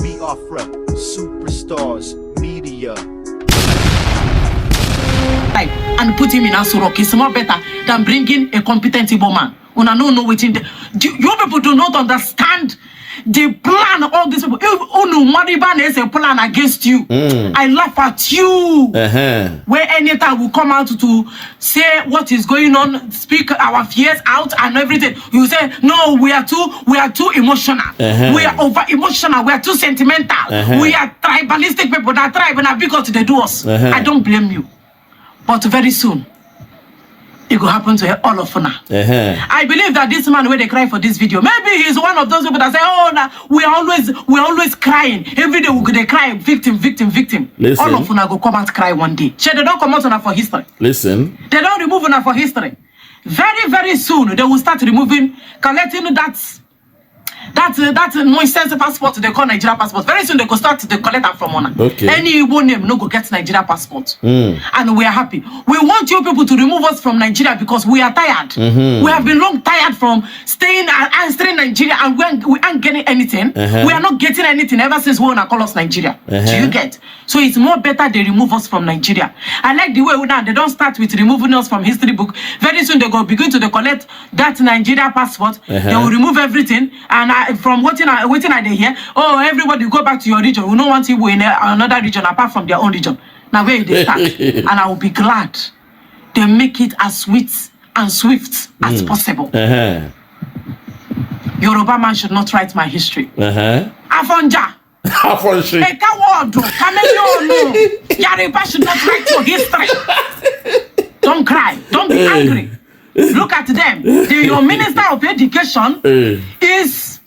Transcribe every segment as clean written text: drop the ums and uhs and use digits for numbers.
Biafra, superstars, media. And put him in Asurok. It's more better than bringing a competent Igbo man. Una no know within the you people do not understand the plan of all these people. If Unu Mariban is a plan against you, I laugh at you. Where anytime we come out to say what is going on, speak our fears out and everything, you say no, we are too emotional. We are over emotional. We are too sentimental. We are tribalistic people. That tribe and because they do us. I don't blame you. But very soon, it will happen to all of us. I believe that this man, when they cry for this video, maybe he's one of those people that say, "Oh, nah, we're always crying every day. They cry, victim, victim, victim." Listen. All of us go come out cry one day. They don't come out for history. Listen. They don't remove us for history. Very, very soon, they will start removing, collecting that nonsense passport they call Nigeria passport. Very soon they go start to collect that from one. Okay. Any Igbo name no go get Nigeria passport. And we are happy. We want you people to remove us from Nigeria because we are tired. We have been long tired from staying and answering Nigeria and we aren't getting anything. We are not getting anything ever since we wanna call us Nigeria. Do you get? So it's more better they remove us from Nigeria. I like the way now they don't start with removing us from history book. Very soon they go begin to collect that Nigeria passport. They will remove everything and from waiting at the here, oh, everybody go back to your region. We don't want you in another region apart from their own region. Now where they start, and I will be glad they make it as sweet and swift as possible. Yoruba man should not write my history. Afonja. Afonji. Yoruba should not write your history. Don't cry. Don't be angry. Look at them. Your Minister of Education is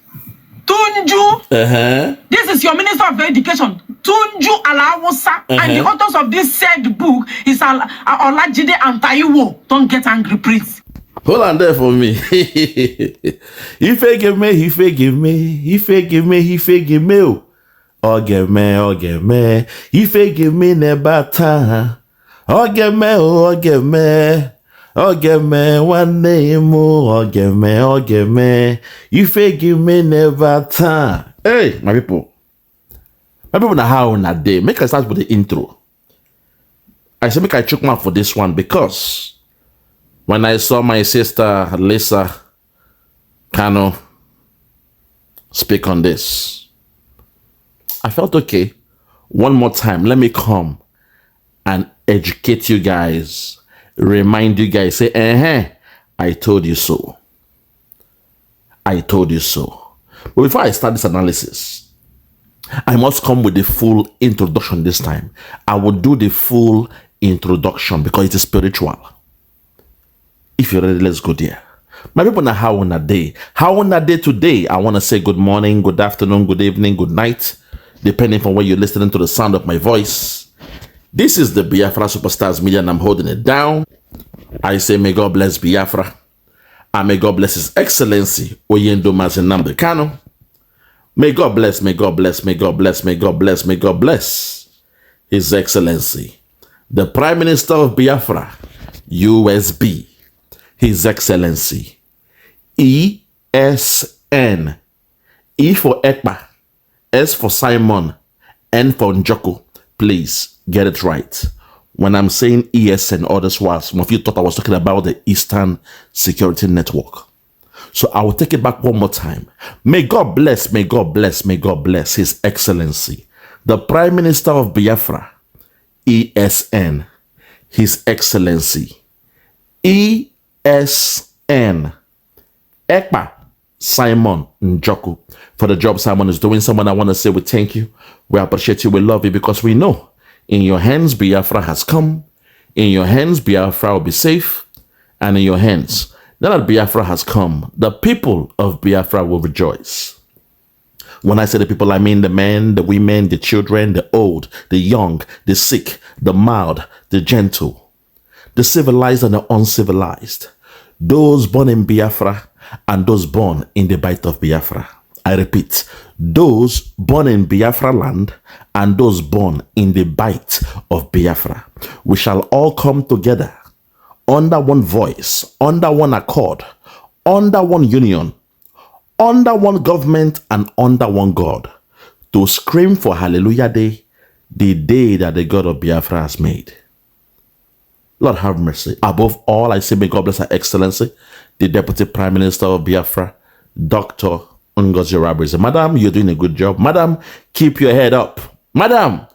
Tunju. This is your Minister of Education, Tunju Alawosa. And the authors of this said book is Olajide and Taiwo. Don't get angry, please. Hold on there for me. If he give me, if he give me, if he give me, if he give me. Oh, give me, oh, give me. If he give me never time. Oh, give me, oh, give me. Oh, give me one name, oh, give me, oh, give me. If you give me never time. Hey, my people now how on that day. Make us start with the intro. I said, make I choke mouth for this one because when I saw my sister Lisa Kano speak on this, I felt okay. One more time, let me come and educate you guys. Remind you guys, say, I told you so. I told you so. But before I start this analysis, I must come with the full introduction this time. I will do the full introduction because it is spiritual. If you're ready, let's go there. My people, now how on a day? How on a day today? I want to say good morning, good afternoon, good evening, good night, depending on where you're listening to the sound of my voice. This is the Biafra Superstars Media and I'm holding it down. I say may God bless Biafra and may God bless His Excellency Oyendo Mazinamde Kano. May God bless, may God bless, may God bless, may God bless, may God bless His Excellency the Prime Minister of Biafra, USB, His Excellency ESN. E for EKPA, S for Simon, N for Njoko. Please get it right. When I'm saying ESN, all this while, some of you thought I was talking about the Eastern Security Network. So I will take it back one more time. May God bless, may God bless, may God bless His Excellency, the Prime Minister of Biafra, ESN, His Excellency, ESN, EKPA, Simon Njoko. For the job Simon is doing, someone I want to say we thank you, we appreciate you, we love you because we know in your hands Biafra has come, in your hands Biafra will be safe, and in your hands, now that Biafra has come, the people of Biafra will rejoice. When I say the people, I mean the men, the women, the children, the old, the young, the sick, the mild, the gentle, the civilized and the uncivilized, those born in Biafra and those born in the bite of Biafra. I repeat, those born in Biafra land and those born in the bite of Biafra. We shall all come together under one voice, under one accord, under one union, under one government and under one God to scream for Hallelujah Day, the day that the God of Biafra has made. Lord have mercy. Above all, I say, may God bless Her Excellency, the Deputy Prime Minister of Biafra, Dr. Ngozi Okonjo-Iweala. Madam, you're doing a good job. Madam, keep your head up. Madam,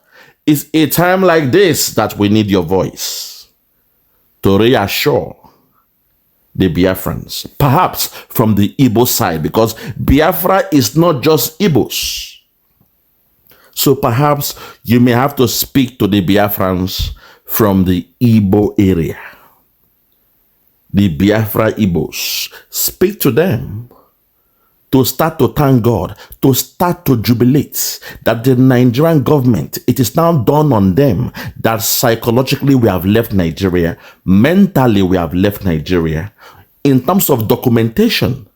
it's a time like this that we need your voice to reassure the Biafrans, perhaps from the Igbo side, because Biafra is not just Igbos. So perhaps you may have to speak to the Biafrans from the Igbo area. The Biafra Igbos. Speak to them to start to thank God, to start to jubilate that the Nigerian government, it is now dawned on them that psychologically we have left Nigeria, mentally we have left Nigeria, in terms of documentation,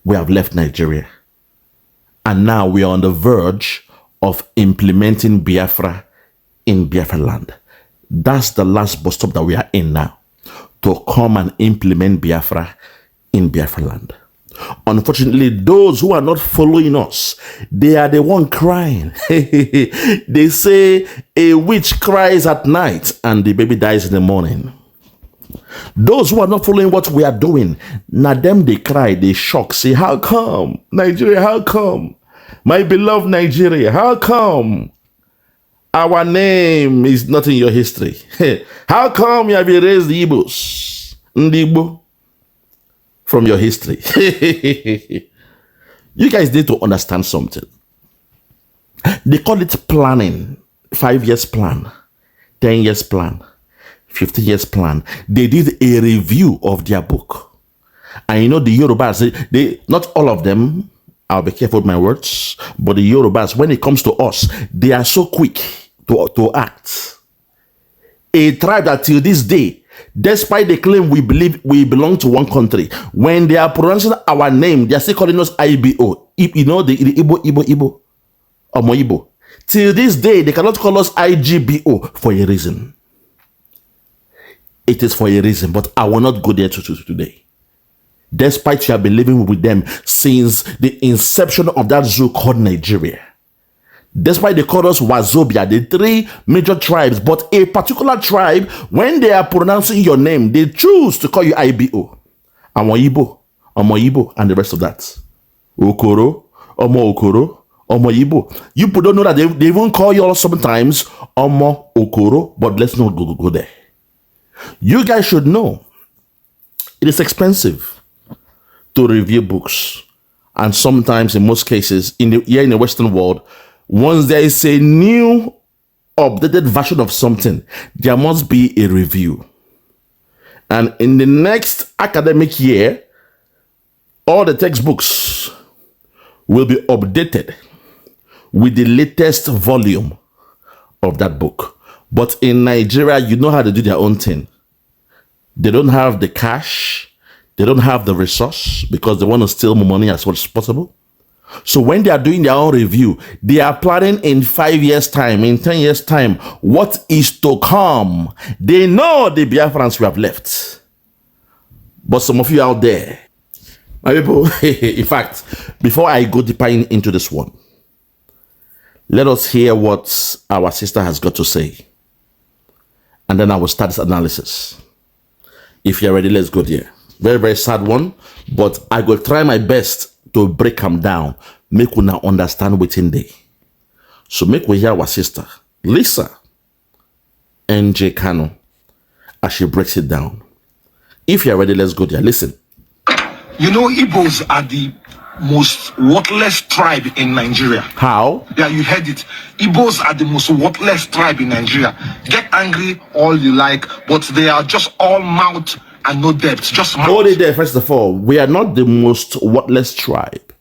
we have left Nigeria. And now we are on the verge of implementing Biafra in Biafra land. That's the last bus stop that we are in now, to come and implement Biafra in Biafra land. Unfortunately, those who are not following us, they are the one crying. They say a witch cries at night and the baby dies in the morning. Those who are not following what we are doing, now them they cry, they shock, say, how come? Nigeria, how come? My beloved Nigeria, how come? Our name is not in your history. How come you have erased the Igbos? Igbo from your history. You guys need to understand something. They call it planning. 5 years plan, 10 years plan, 15 years plan. They did a review of their book. And you know the Yorubas, they not all of them, I'll be careful with my words, but the Yorubas, when it comes to us, they are so quick to act. A tribe that till this day, despite the claim we believe we belong to one country, when they are pronouncing our name, they are still calling us IBO. You know, the Igbo, or Moibo. Till this day, they cannot call us IGBO for a reason. It is for a reason, but I will not go there today. Despite you have been living with them since the inception of that zoo called Nigeria. Despite they call us Wazobia, the 3 major tribes, but a particular tribe, when they are pronouncing your name, they choose to call you IBO, Omo and the rest of that. Okoro, Omo, Ibo. You people don't know that they even call you all sometimes Omo Okoro, but let's not go there. You guys should know it is expensive to review books, and sometimes, in most cases, in the Western world, once there is a new updated version of something, there must be a review. And in the next academic year, all the textbooks will be updated with the latest volume of that book. But in Nigeria, you know how to do their own thing. They don't have the cash. They don't have the resource because they want to steal more money as much as possible. So when they are doing their own review, they are planning in 5 years' time, in 10 years' time, what is to come. They know the Biafrans we have left. But some of you out there, my people, in fact, before I go deeper into this one, let us hear what our sister has got to say. And then I will start this analysis. If you're ready, let's go there. Very, very sad one, but I will try my best to break them down, make we now understand within day. So make we hear our sister, Lisa NJ Kano, as she breaks it down. If you're ready, let's go there. Listen. You know, Igbos are the most worthless tribe in Nigeria. How? Yeah, you heard it. Igbos are the most worthless tribe in Nigeria. Get angry all you like, but they are just all mouth and no depth. Just mouth. Hold it there, first of all. We are not the most worthless tribe.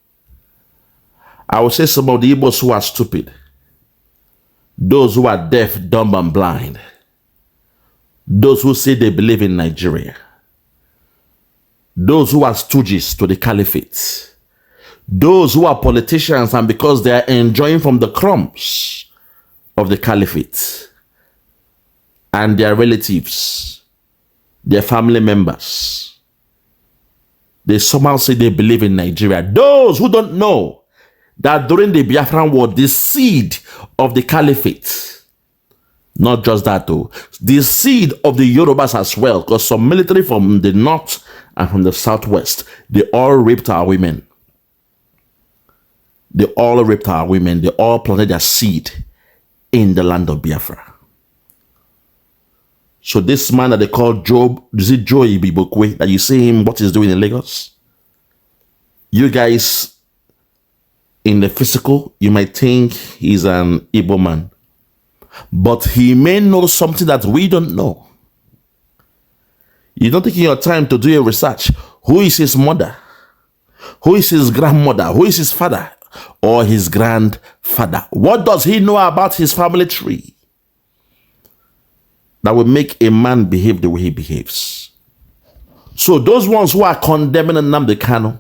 I would say some of the Igbos who are stupid. Those who are deaf, dumb, and blind. Those who say they believe in Nigeria. Those who are stooges to the caliphate. Those who are politicians and because they are enjoying from the crumbs of the caliphate. And their relatives, their family members. They somehow say they believe in Nigeria. Those who don't know that during the Biafran war, the seed of the caliphate, not just that though, the seed of the Yorubas as well, because some military from the north and from the southwest, they all raped our women. They all raped our women. They all planted their seed in the land of Biafra. So this man that they call Job, is it Joe Ibibokwe, that you see him, what he's doing in Lagos? You guys, in the physical, you might think he's an Igbo man. But he may know something that we don't know. You're not taking your time to do your research. Who is his mother? Who is his grandmother? Who is his father? Or his grandfather? What does he know about his family tree that will make a man behave the way he behaves? So those ones who are condemning Nnamdi Kanu,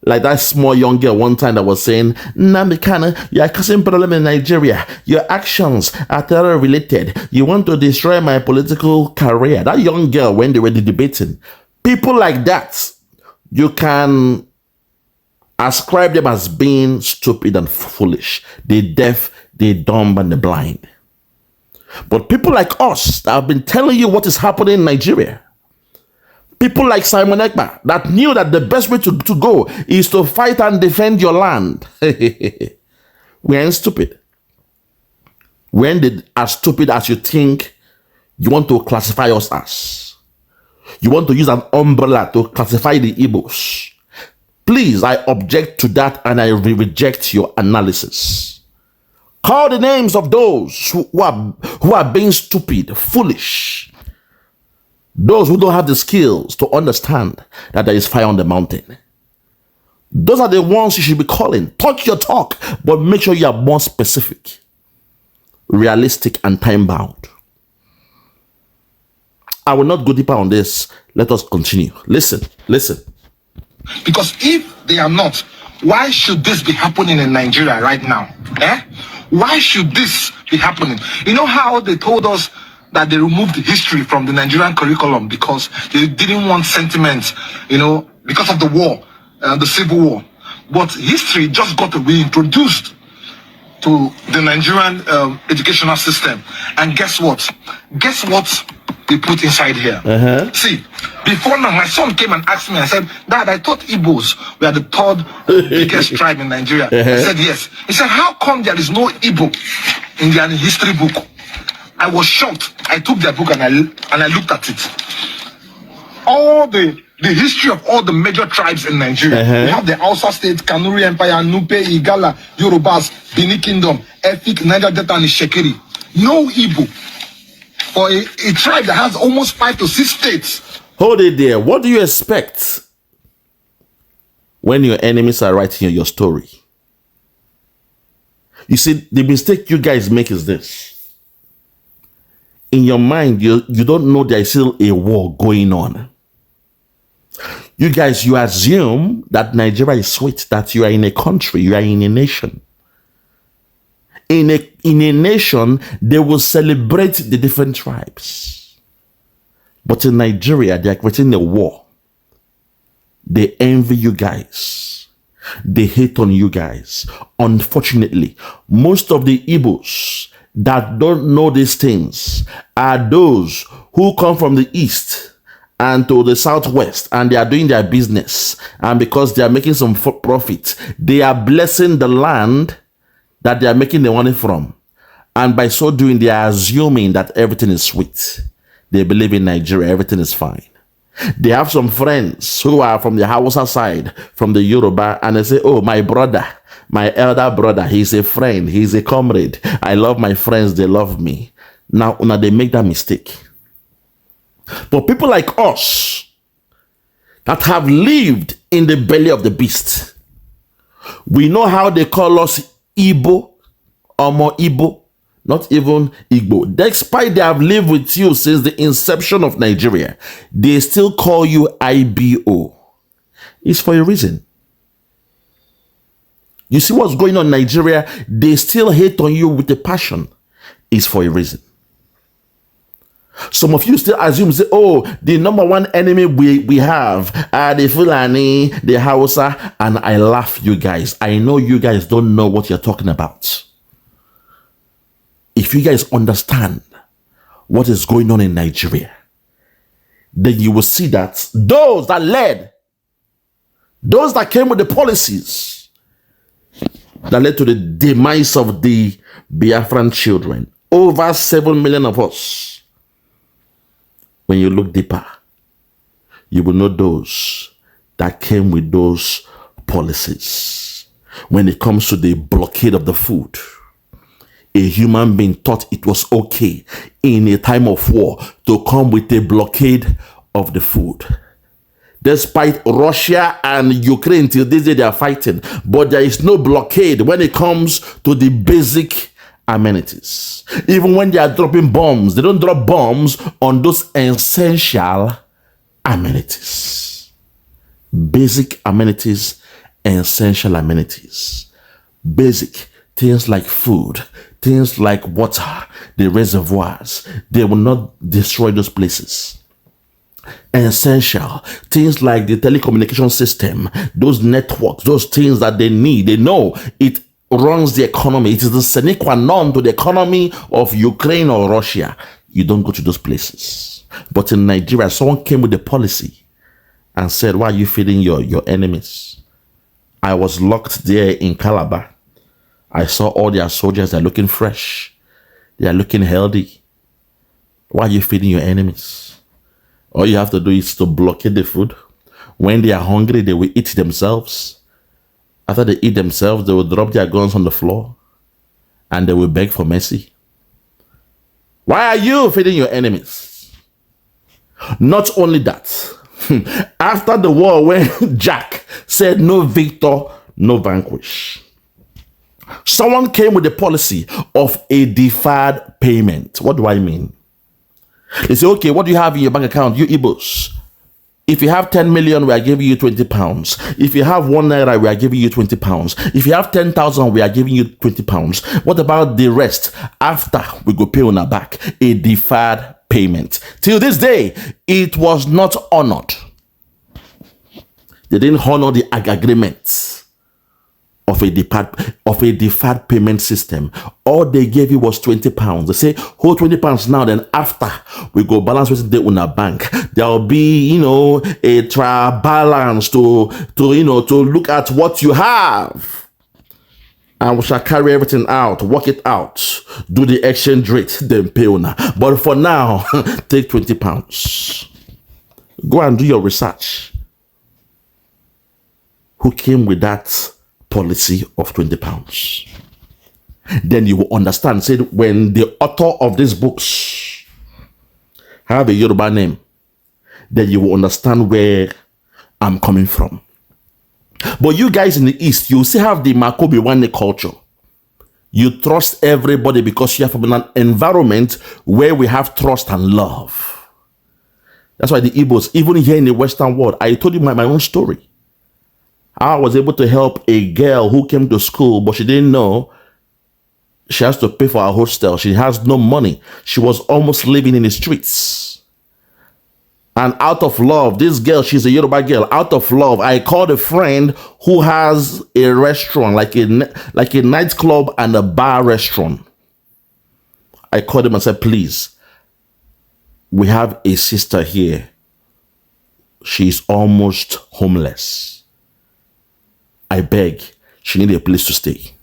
like that small young girl one time that was saying, Nnamdi Kanu, you are causing problem in Nigeria. Your actions are terror related. You want to destroy my political career. That young girl, when they were debating, people like that, you can ascribe them as being stupid and foolish. The deaf, the dumb, and the blind. But people like us that have been telling you what is happening in Nigeria, people like Simon Ekpa that knew that the best way to go is to fight and defend your land. We ain't stupid. We ain't as stupid as you think you want to classify us as. You want to use an umbrella to classify the Igbos. Please, I object to that and I reject your analysis. Call the names of those who are being stupid, foolish. Those who don't have the skills to understand that there is fire on the mountain. Those are the ones you should be calling. Talk your talk, but make sure you are more specific, realistic, and time-bound. I will not go deeper on this. Let us continue. Listen. Because if they are not, why should this be happening in Nigeria right now? Why should this be happening? You know how they told us that they removed history from the Nigerian curriculum because they didn't want sentiment, because of the war, the civil war. But history just got reintroduced to the Nigerian educational system. And guess what? They put inside here. See, before now, my son came and asked me, I said, Dad, I thought Igbos were the third biggest tribe in Nigeria. I said, yes. He said, how come there is no Igbo in their history book? I was shocked. I took their book and I looked at it. All the history of all the major tribes in Nigeria. We have the Hausa State, Kanuri Empire, Nupe, Igala, Yorubas, Bini Kingdom, Efik, Niger Delta, and Shekiri. No Igbo. For a tribe that has almost 5 to 6 states. Hold it there. What do you expect when your enemies are writing your story? You see, the mistake you guys make is this. In your mind, you don't know there is still a war going on. You guys, you assume that Nigeria is sweet, that you are in a country, you are in a nation. In a nation, they will celebrate the different tribes. But in Nigeria, they are creating a war. They envy you guys. They hate on you guys. Unfortunately, most of the Igbos that don't know these things are those who come from the east and to the southwest, and they are doing their business. And because they are making some profit, they are blessing the land that they are making the money from. And by so doing, they are assuming that everything is sweet. They believe in Nigeria, everything is fine. They have some friends who are from the Hausa side, from the Yoruba, and they say, oh, my brother, my elder brother, he's a friend, he's a comrade. I love my friends, they love me. Now they make that mistake. But people like us that have lived in the belly of the beast, we know how they call us Igbo, or more Igbo, not even Igbo. Despite they have lived with you since the inception of Nigeria, they still call you IBO. It's for a reason. You see what's going on in Nigeria? They still hate on you with a passion. It's for a reason. Some of you still assume, say, oh, the number one enemy we have are the Fulani, the Hausa, and I laugh, you guys. I know you guys don't know what you're talking about. If you guys understand what is going on in Nigeria, then you will see that those that led, those that came with the policies that led to the demise of the Biafran children, over 7 million of us, when you look deeper, you will know those that came with those policies. When it comes to the blockade of the food, a human being thought it was okay in a time of war to come with a blockade of the food. Despite Russia and Ukraine till this day they are fighting, but there is no blockade when it comes to the basic amenities. Even when they are dropping bombs, they don't drop bombs on those essential amenities. Basic amenities, essential amenities. Basic things like food, things like water, the reservoirs. They will not destroy those places. Essential things like the telecommunication system, those networks, those things that they need. They know it runs the economy. It is the sine qua non to the economy of Ukraine or Russia. You don't go to those places. But in Nigeria, someone came with a policy and said, why are you feeding your enemies? I was locked there in Calabar. I saw all their soldiers. They're looking fresh. They are looking healthy. Why are you feeding your enemies? All you have to do is to blockade the food. When they are hungry, they will eat themselves. After they eat themselves, they will drop their guns on the floor and they will beg for mercy. Why are you feeding your enemies? Not only that, after the war, when Jack said no victor, no vanquish, someone came with the policy of a deferred payment. What do I mean? They say, okay, what do you have in your bank account, you Igbos? If you have 10 million, we are giving you 20 pounds. If you have 1 naira, we are giving you 20 pounds. If you have 10,000, we are giving you 20 pounds. What about the rest? After we go pay on our back, a deferred payment. Till this day, it was not honored. They didn't honor the agreement of a deferred payment system. All they gave you was 20 pounds. They say, hold 20 pounds now, then after we go balance with the on our bank, there will be, a trial balance to look at what you have. And we shall carry everything out, work it out, do the exchange rate, then pay on. But for now, take 20 pounds. Go and do your research. Who came with that policy of 20 pounds? Then you will understand. Say, when the author of these books have a Yoruba name, then you will understand where I'm coming from. But you guys in the East, you still have the Makobi Wane culture. You trust everybody because you are from an environment where we have trust and love. That's why the Igbos, even here in the Western world, I told you my own story. I was able to help a girl who came to school, but she didn't know she has to pay for her hostel. She has no money. She was almost living in the streets. And out of love, this girl, she's a Yoruba girl. Out of love, I called a friend who has a restaurant, like a nightclub and a bar restaurant. I called him and said, please, we have a sister here. She's almost homeless. I beg, she needs a place to stay.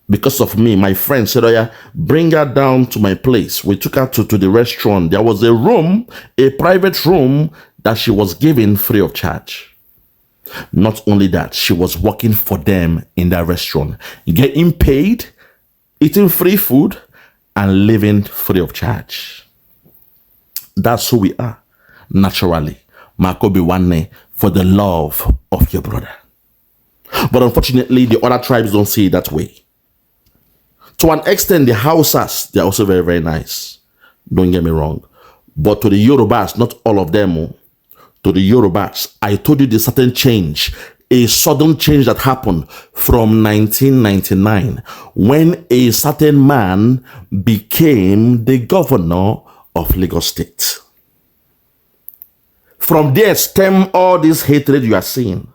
Because of me, my friend said, oh yeah, bring her down to my place. We took her to the restaurant. There was a room, a private room that she was given free of charge. Not only that, she was working for them in that restaurant, getting paid, eating free food, and living free of charge. That's who we are, naturally. Makobi Wane, for the love of your brother. But unfortunately, the other tribes don't see it that way. To an extent, the Hausas, they're also very, very nice. Don't get me wrong. But to the Yorubas, not all of them, to the Yorubas, I told you there's certain change a sudden change that happened from 1999 when a certain man became the governor of Lagos State. From there stem all this hatred you are seeing,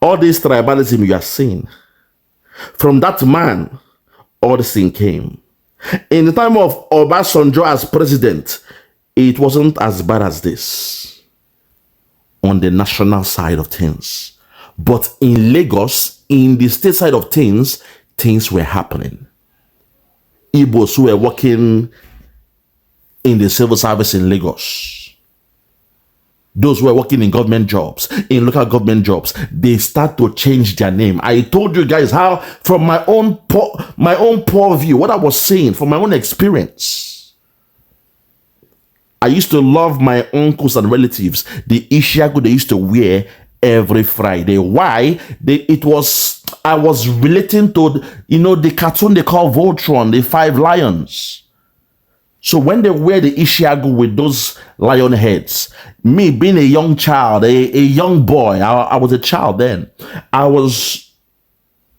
all this tribalism you are seeing. From that man, all this thing came. In the time of Obasanjo as president, it wasn't as bad as this on the national side of things. But in Lagos, in the state side of things, things were happening. Igbos who were working in the civil service in Lagos, those who were working in government jobs, in local government jobs, they start to change their name. I told you guys how, from my own poor view, what I was saying, from my own experience. I used to love my uncles and relatives, the Ishiagu they used to wear every Friday. Why? I was relating to, the cartoon they call Voltron, the 5 lions. So when they wear the Ishiagu with those lion heads, me being a young child, a young boy, I was a child then, I was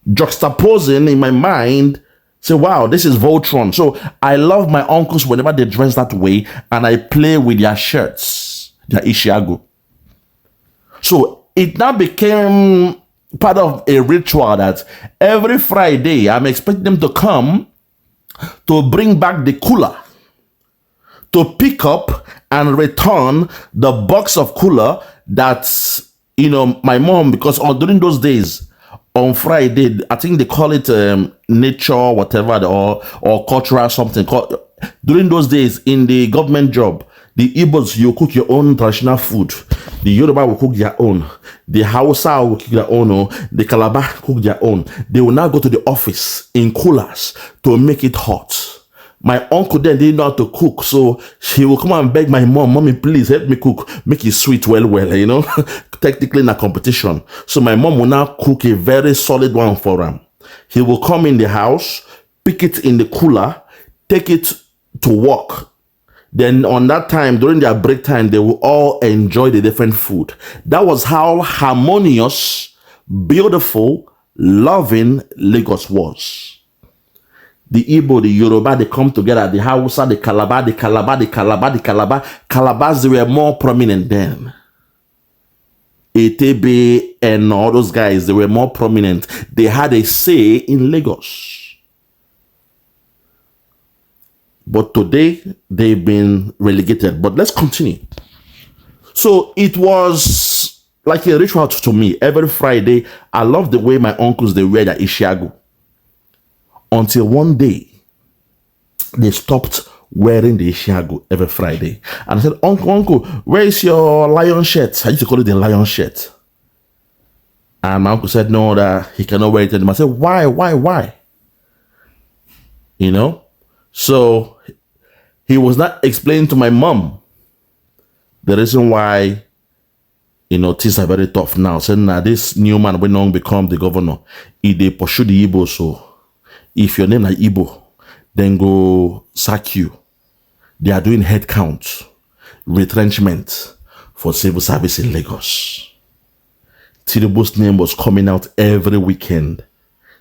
juxtaposing in my mind, say, wow, this is Voltron. So I love my uncles whenever they dress that way, and I play with their shirts, their Ishiagu. So it now became part of a ritual that every Friday I'm expecting them to come to bring back the cooler, to pick up and return the box of cooler that, my mom, because during those days, on Friday, I think they call it nature, whatever, or cultural something. During those days, in the government job, the Igbos, you cook your own traditional food. The Yoruba will cook their own. The Hausa will cook their own. The Calabar cook their own. They will now go to the office in coolers to make it hot. My uncle then didn't know how to cook, so she will come and beg my mom, "Mommy, please help me cook, make it sweet well, technically in a competition." So my mom will now cook a very solid one for him. He will come in the house, pick it in the cooler, take it to work. Then on that time, during their break time, they will all enjoy the different food. That was how harmonious, beautiful, loving Lagos was. The Igbo, the Yoruba, they come together. The Hausa, the Calabar, Calabars, they were more prominent then. Etebe and all those guys, they were more prominent. They had a say in Lagos. But today, they've been relegated. But let's continue. So it was like a ritual to me. Every Friday, I love the way my uncles, they wear their Ishiagu. Until one day, they stopped wearing the Ishiagu every Friday. And I said, Uncle, where is your lion shirt? I used to call it the lion shirt. And my uncle said, no, that he cannot wear it anymore. I said, why? So he was not explaining to my mom the reason why, things are very tough now. Saying that this new man will not become the governor. If they pursue the Igbo, so if your name is Igbo, then go sack you. They are doing head count, retrenchment for civil service in Lagos. Tinubu's name was coming out every weekend.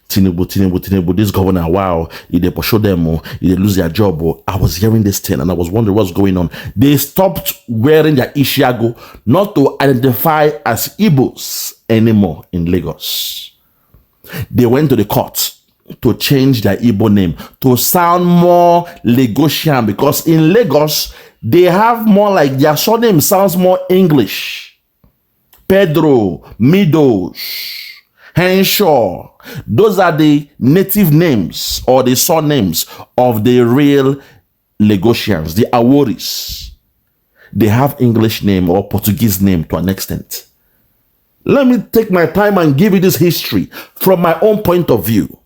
Tinubu, this governor, wow, if they pursue them, or if they lose their job, or I was hearing this thing and I was wondering what's going on. They stopped wearing their Ishiagu not to identify as Igbos anymore in Lagos. They went to the court to change their Igbo name to sound more Lagosian, because in Lagos they have more like their surname sounds more English. Pedro, Meadows, Henshaw, those are the native names or the surnames of the real Lagosians, the Aworis. They have English name or Portuguese name to an extent. Let me take my time and give you this history from my own point of view.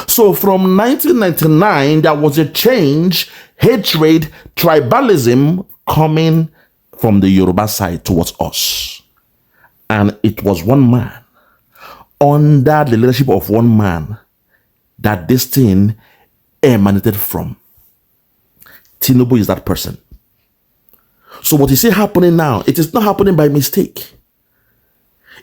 So from 1999, there was a change, hatred, tribalism coming from the Yoruba side towards us. And it was one man, under the leadership of one man, that this thing emanated from. Tinubu is that person. So what you see happening now, it is not happening by mistake.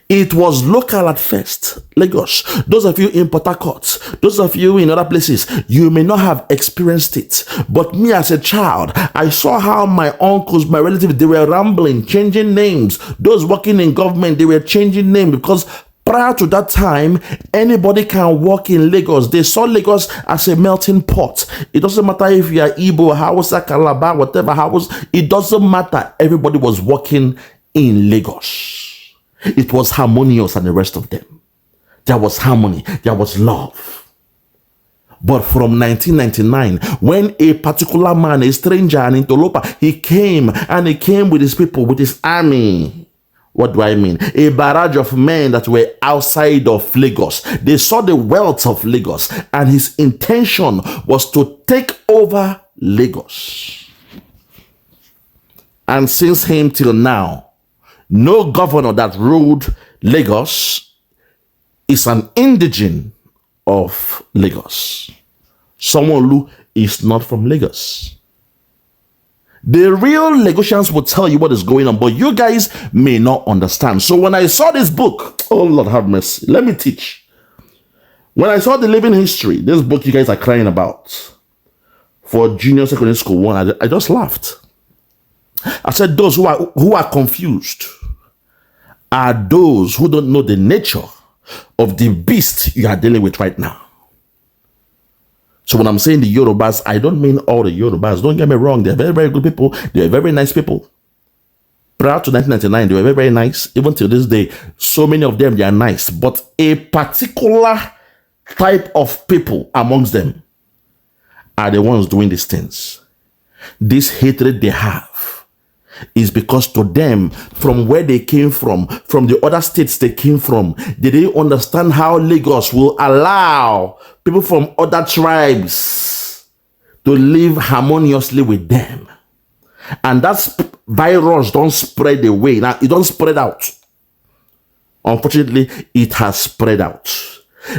It was local at first. Lagos. Those of you in Port Harcourt, those of you in other places, you may not have experienced it. But me as a child, I saw how my uncles, my relatives, they were rambling, changing names. Those working in government, they were changing names because prior to that time, anybody can walk in Lagos. They saw Lagos as a melting pot. It doesn't matter if you are Igbo, Hausa, Calabar, whatever house. It doesn't matter. Everybody was walking in Lagos. It was harmonious and the rest of them. There was harmony. There was love. But from 1999, when a particular man, a stranger, an interloper, he came with his people, with his army. What do I mean? A barrage of men that were outside of Lagos. They saw the wealth of Lagos, and his intention was to take over Lagos. And since him till now, no governor that ruled Lagos is an indigene of Lagos. Someone who is not from Lagos. The real Lagosians will tell you what is going on, but you guys may not understand. So when I saw this book, oh Lord have mercy, let me teach. When I saw the living history, this book you guys are crying about for junior secondary school one, I just laughed. I said those who are confused are those who don't know the nature of the beast you are dealing with right now. So when I'm saying the Yorubas, I don't mean all the Yorubas. Don't get me wrong. They're very, very good people. They're very nice people. Prior to 1999, they were very, very nice. Even till this day, so many of them, they are nice. But a particular type of people amongst them are the ones doing these things. This hatred they have is because to them, from where they came from the other states they came from, they didn't understand how Lagos will allow people from other tribes to live harmoniously with them. And that virus don't spread away. Now, it don't spread out. Unfortunately, it has spread out.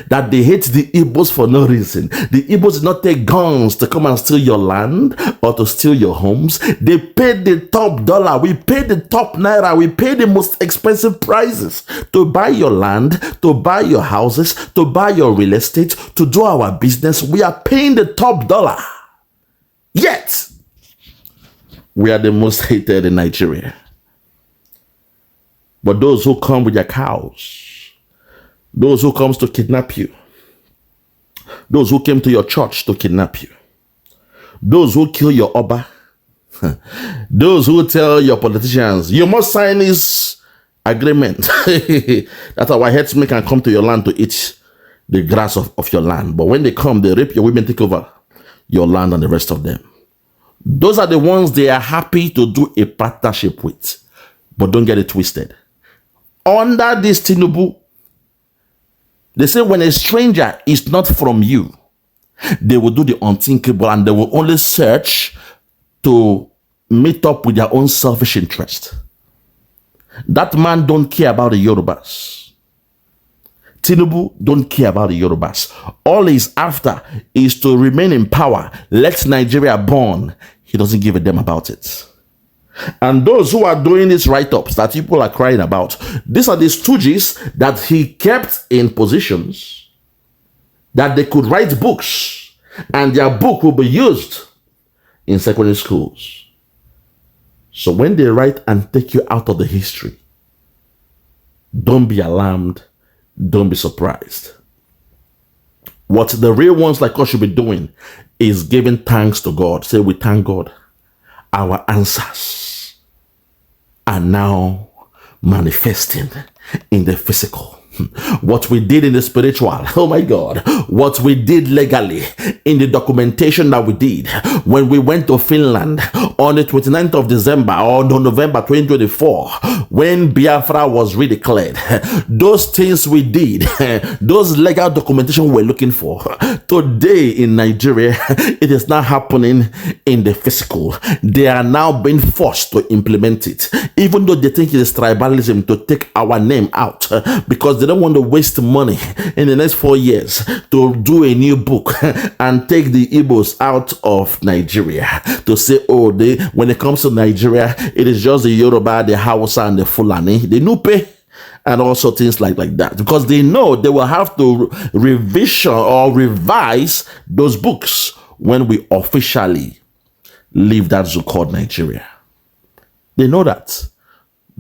That they hate the Igbos for no reason. The Igbos did not take guns to come and steal your land or to steal your homes. They paid the top dollar. We paid the top naira. We paid the most expensive prices to buy your land, to buy your houses, to buy your real estate, to do our business. We are paying the top dollar. Yet, we are the most hated in Nigeria. But those who come with their cows, those who comes to kidnap you, those who came to your church to kidnap you, those who kill your Oba, those who tell your politicians, you must sign this agreement that our headsmen can come to your land to eat the grass of your land. But when they come, they rape your women, take over your land and the rest of them. Those are the ones they are happy to do a partnership with. But don't get it twisted. Under this Tinubu, they say when a stranger is not from you, they will do the unthinkable and they will only search to meet up with their own selfish interest. That man don't care about the Yorubas. Tinubu don't care about the Yorubas. All he's after is to remain in power. Let Nigeria burn. He doesn't give a damn about it. And those who are doing these write-ups that people are crying about, these are the stooges that he kept in positions that they could write books and their book will be used in secondary schools. So when they write and take you out of the history, don't be alarmed, don't be surprised. What the real ones like us should be doing is giving thanks to God. Say, we thank God. Our answers are now manifesting in the physical. What we did in the spiritual, oh my God, what we did legally in the documentation that we did when we went to Finland on the 29th of December or November 2024, when Biafra was redeclared, those things we did, those legal documentation we're looking for, today in Nigeria, it is now happening in the physical. They are now being forced to implement it, even though they think it is tribalism to take our name out, because they don't want to waste money in the next 4 years to do a new book and take the Igbos out of Nigeria to say, oh, when it comes to Nigeria, it is just the Yoruba, the Hausa, and the Fulani, the Nupe, and also things like that, because they know they will have to revision or revise those books when we officially leave that zoo called Nigeria. They know that.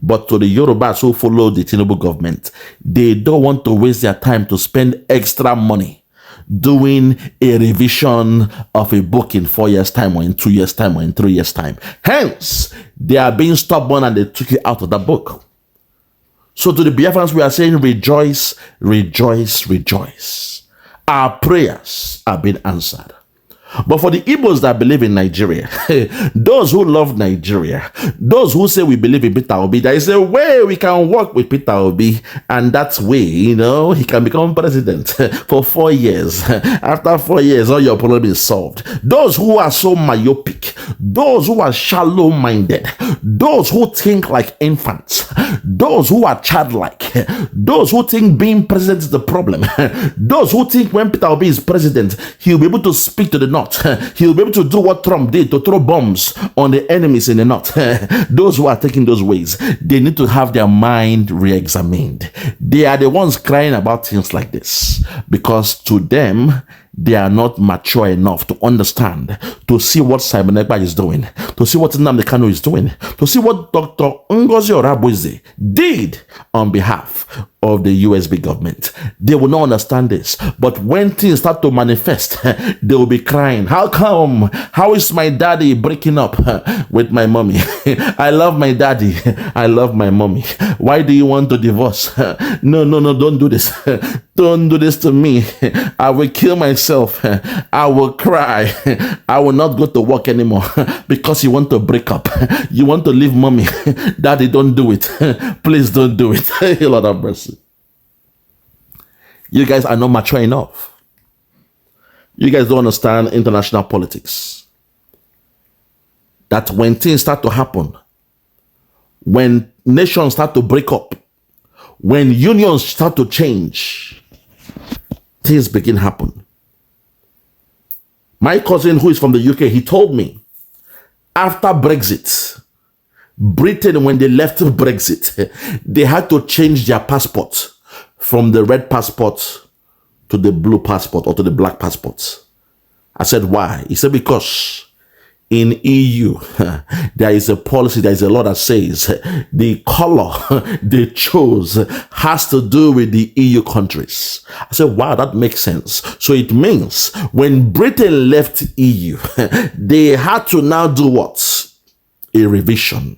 But to the Yorubas who follow the Tinubu government, they don't want to waste their time to spend extra money doing a revision of a book in 4 years' time, or in 2 years' time, or in 3 years' time. Hence, they are being stubborn and they took it out of that book. So to the Biafrans, we are saying, rejoice, rejoice, rejoice. Our prayers are being answered. But for the Igbos that believe in Nigeria, those who love Nigeria, those who say we believe in Peter Obi, there is a way we can work with Peter Obi, and that way, you know, he can become president for 4 years. After 4 years, all your problem is solved. Those who are so myopic, those who are shallow-minded, those who think like infants, those who are childlike, those who think being president is the problem, those who think when Peter Obi is president, he'll be able to speak to the North. He'll be able to do what Trump did, to throw bombs on the enemies in the North. Those who are taking those ways, they need to have their mind re-examined. They are the ones crying about things like this, because to them, they are not mature enough to understand, to see what Simon Ekpa is doing, to see what Nnamdi Kanu is doing, to see what Dr. Ngozi Orabueze did on behalf of the USB government. They will not understand this. But when things start to manifest, they will be crying, how come? How is my daddy breaking up with my mommy? I love my daddy. I love my mommy. Why do you want to divorce? No, don't do this. Don't do this to me. I will kill myself. I will cry. I will not go to work anymore because you want to break up. You want to leave mommy. Daddy, don't do it. Please don't do it. A lot of mercy. You guys are not mature enough. You guys don't understand international politics. That when things start to happen, when nations start to break up, when unions start to change, things begin to happen. My cousin who is from the UK, he told me, after Brexit, Britain, when they left Brexit, they had to change their passport from the red passport to the blue passport or to the black passport. I said, why? He said, because in EU, there is a policy, there is a law that says the color they chose has to do with the EU countries. I said, wow, that makes sense. So it means when Britain left EU, they had to now do what? A revision,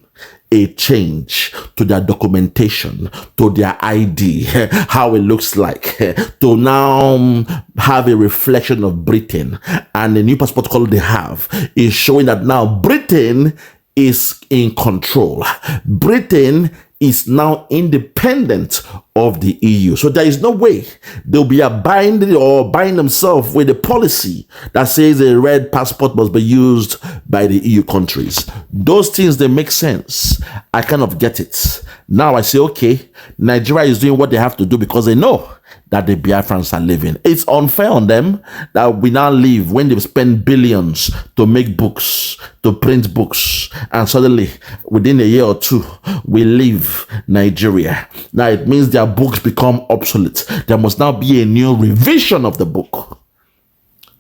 a change to their documentation, to their ID, how it looks like, to now have a reflection of Britain. And the new passport color they have is showing that now Britain is in control. Britain is now independent of the EU. So there is no way they'll be abiding or bind themselves with a policy that says a red passport must be used by the EU countries. Those things, they make sense. I kind of get it. Now I say, okay, Nigeria is doing what they have to do because they know that the Biafrans are living. It's unfair on them that we now live when they've spent billions to make books, to print books, and suddenly within a year or two, we leave Nigeria. Now it means their books become obsolete. There must now be a new revision of the book.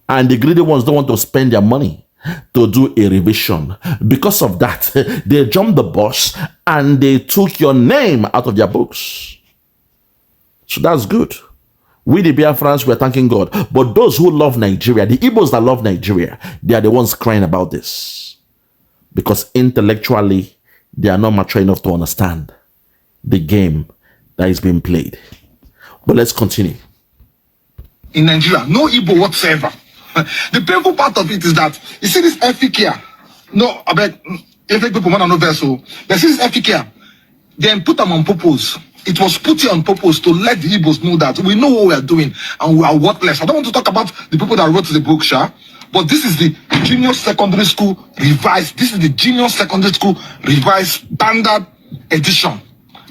And the greedy ones don't want to spend their money to do a revision. Because of that, they jumped the bus and they took your name out of their books. So that's good. We, the Biafrans, we're thanking God. But those who love Nigeria, the Igbos that love Nigeria, they are the ones crying about this. Because intellectually, they are not mature enough to understand the game that is being played. But let's continue. In Nigeria, no Igbo whatsoever. The painful part of it is that, you see this FK, no, I beg, if people want to know vessel, but see this FK, then put them on purpose. It was put here on purpose to let the Igbos know that we know what we are doing and we are worthless. I don't want to talk about the people that wrote the book, but this is the junior secondary school revised. This is the junior secondary school revised standard edition,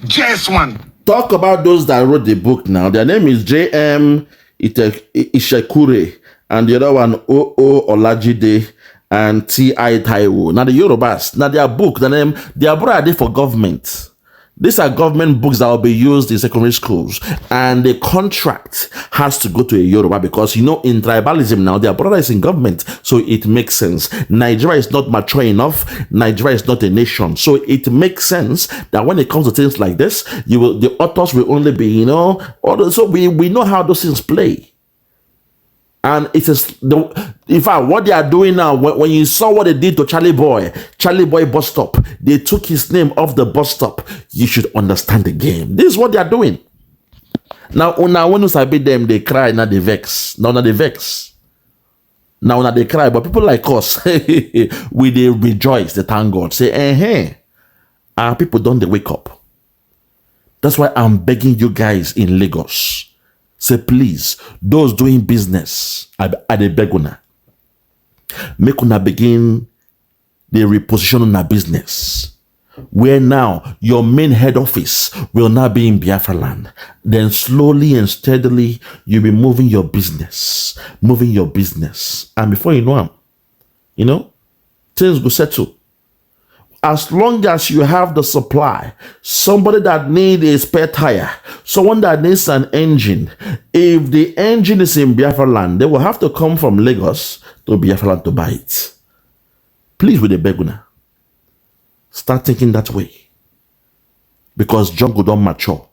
JS1. Talk about those that wrote the book now. Their name is J.M. Ishekure and the other one O.O. Olajide and T.I. Taiwo. Now the Yorubas, now their book, the name, they are brought for government. These are government books that will be used in secondary schools, and the contract has to go to a Yoruba because, you know, in tribalism now, their brother is in government, so it makes sense. Nigeria is not mature enough. Nigeria is not a nation, so it makes sense that when it comes to things like this, the authors will only be, you know, so we know how those things play. And it is in fact what they are doing now. When you saw what they did to Charlie Boy bus stop, they took his name off the bus stop. You should understand the game. This is what they are doing. Now when you sabi them, they cry, now they vex. Now they vex. Now they cry, but people like us, we they rejoice, they thank God. Say, our people don't they wake up. That's why I'm begging you guys in Lagos. Say, please, those doing business at the beguna, make una begin the reposition on our business. Where now your main head office will now be in Biafra land. Then slowly and steadily you'll be moving your business. And before you know, things will settle. As long as you have the supply, somebody that needs a spare tire, someone that needs an engine, if the engine is in Biafra land, they will have to come from Lagos to Biafra land to buy it. Please, with the beguna, start thinking that way. Because jungle don't mature.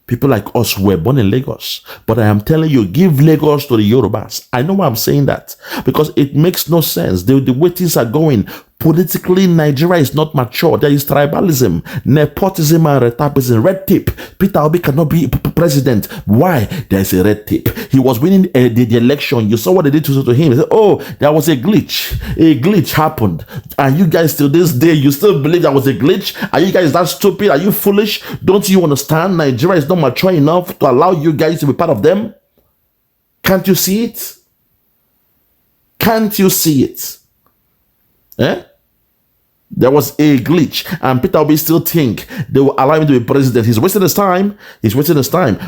People like us were born in Lagos. But I am telling you, give Lagos to the Yorubas. I know why I'm saying that. Because it makes no sense. The way things are going, politically, Nigeria is not mature. There is tribalism, nepotism, and retapism. Red tape. Peter Obi cannot be president. Why? There is a red tape. He was winning the election. You saw what they did to him. They said, oh, there was a glitch. A glitch happened. And you guys, till this day, you still believe there was a glitch? Are you guys that stupid? Are you foolish? Don't you understand? Nigeria is not mature enough to allow you guys to be part of them. Can't you see it? Can't you see it? There was a glitch, and Peter Obi still think they will allow him to be president. He's wasting his time.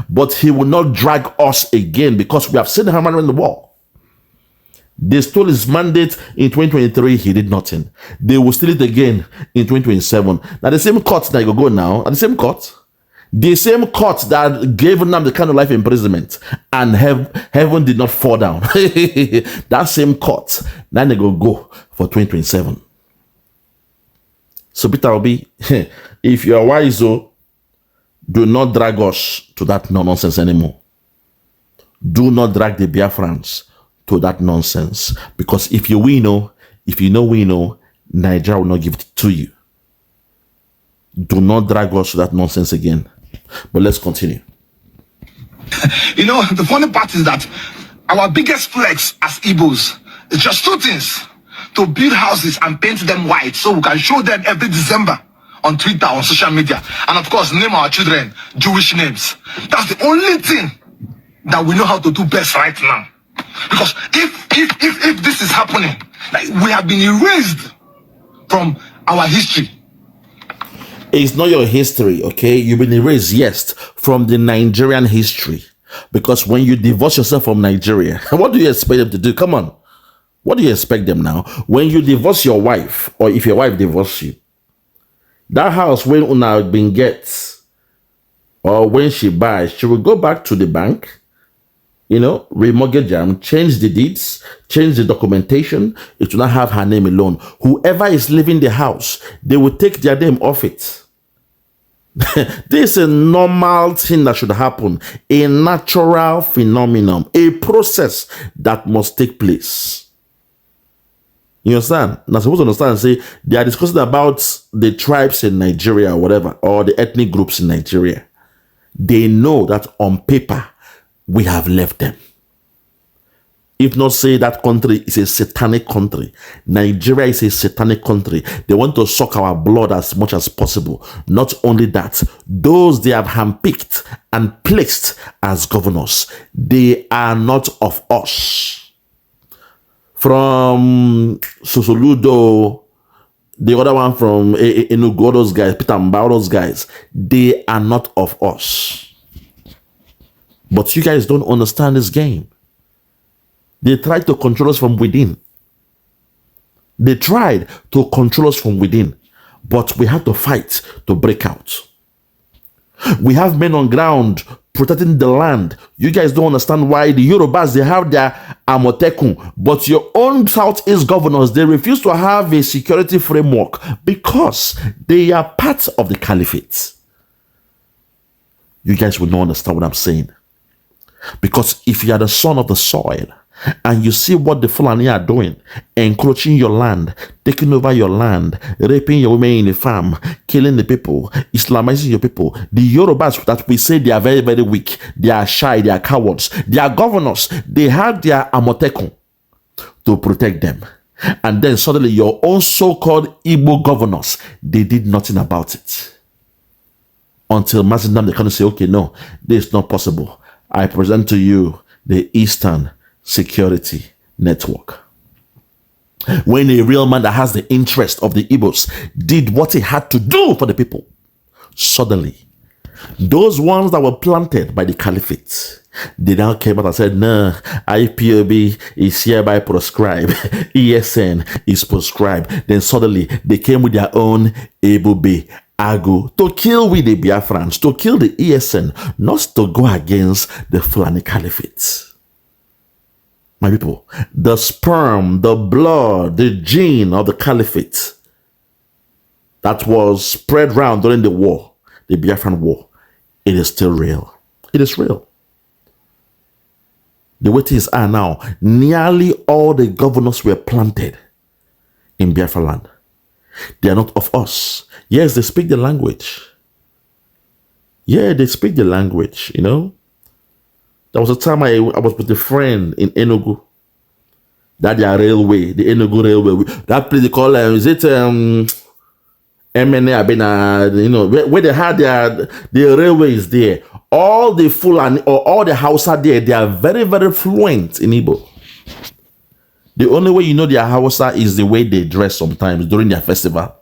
But he will not drag us again because we have seen him in the war. They stole his mandate in 2023. He did nothing. They will steal it again in 2027. Now the same court that you go now, the same court that gave them the kind of life imprisonment, and heaven did not fall down. That same court, now they go for 2027. So Peter Obi, if you are wise, do not drag us to that nonsense anymore. Do not drag the Biafrans to that nonsense. Because if you know, Nigeria will not give it to you. Do not drag us to that nonsense again. But let's continue. You know, the funny part is that our biggest flex as Igbos is just two things: to build houses and paint them white so we can show them every December on Twitter, on social media, and of course name our children Jewish names. That's the only thing that we know how to do best right now. Because if this is happening, like, we have been erased from our history. It's not your history, okay? You've been erased, yes, from the Nigerian history. Because when you divorce yourself from Nigeria, what do you expect them to do? Come on. What do you expect them now? When you divorce your wife, or if your wife divorces you, that house when Una been gets, or when she buys, she will go back to the bank, remortgage them, change the deeds, change the documentation. It will not have her name alone. Whoever is living the house, they will take their name off it. This is a normal thing that should happen, a natural phenomenon, a process that must take place. You understand? Now, supposed to understand and say they are discussing about the tribes in Nigeria or whatever, or the ethnic groups in Nigeria. They know that on paper, we have left them. If not say that country is a satanic country. Nigeria is a satanic country. They want to suck our blood as much as possible. Not only that, those they have handpicked and placed as governors, they are not of us. From Sosoludo, the other one from Enugu, those guys, Peter Mbao, those guys, they are not of us. But you guys don't understand this game. They tried to control us from within. They tried to control us from within. but we have to fight to break out. We have men on ground protecting the land. You guys don't understand why the Yorubas, they have their Amotekun, but your own Southeast governors, they refuse to have a security framework because they are part of the caliphate. You guys will not understand what I'm saying. Because if you are the son of the soil and you see what the Fulani are doing, encroaching your land, taking over your land, raping your women in the farm, killing the people, Islamizing your people, the Yorubas that we say they are very, very weak, they are shy, they are cowards, they are governors, they have their Amotekun to protect them. And then suddenly your own so-called Igbo governors, they did nothing about it. Until Mazindam, they kind of say, okay, no, this is not possible. I present to you the Eastern Security Network. When a real man that has the interest of the Igbos did what he had to do for the people, suddenly, those ones that were planted by the caliphate, they now came out and said, no, IPOB is hereby proscribed. ESN is proscribed. Then suddenly, they came with their own Ebube Agu to kill with the Biafrans, to kill the ESN, not to go against the Fulani Caliphate. My people, the sperm, the blood, the gene of the Caliphate that was spread around during the war, the Biafran war, it is still real. It is real. The way things are now, nearly all the governors were planted in Biafra land. They are not of us. Yes, they speak the language. Yeah, they speak the language, you know. There was a time I was with a friend in Enugu. That their railway, the Enugu railway. That place they call, is it MNA Abena, you know, where they had the railways there. All the Fulani or all the Hausa there, they are very, very fluent in Igbo. The only way you know their Hausa is the way they dress sometimes during their festival.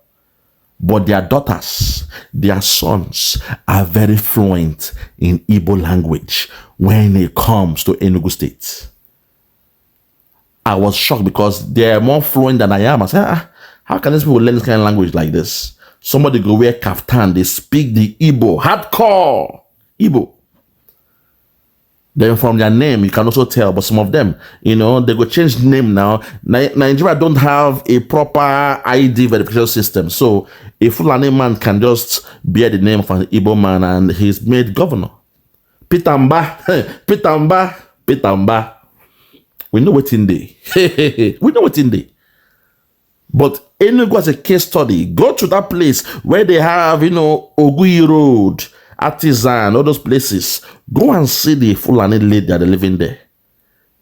But their daughters, their sons are very fluent in Igbo language when it comes to Enugu State. I was shocked because they're more fluent than I am. I said, how can these people learn this kind of language like this? Somebody go wear kaftan, they speak the Igbo, hardcore Igbo. Then from their name, you can also tell, but some of them, you know, they go change name now. Nigeria don't have a proper ID verification system. So a Fulani man can just bear the name of an Igbo man and he's made governor. Pitamba, Pitamba, Pitamba. We know what's in there. We know what's in there. But Enugu as a case study, go to that place where they have, you know, Ogui Road, Artisan, all those places. Go and see the Fulani lady that are living there.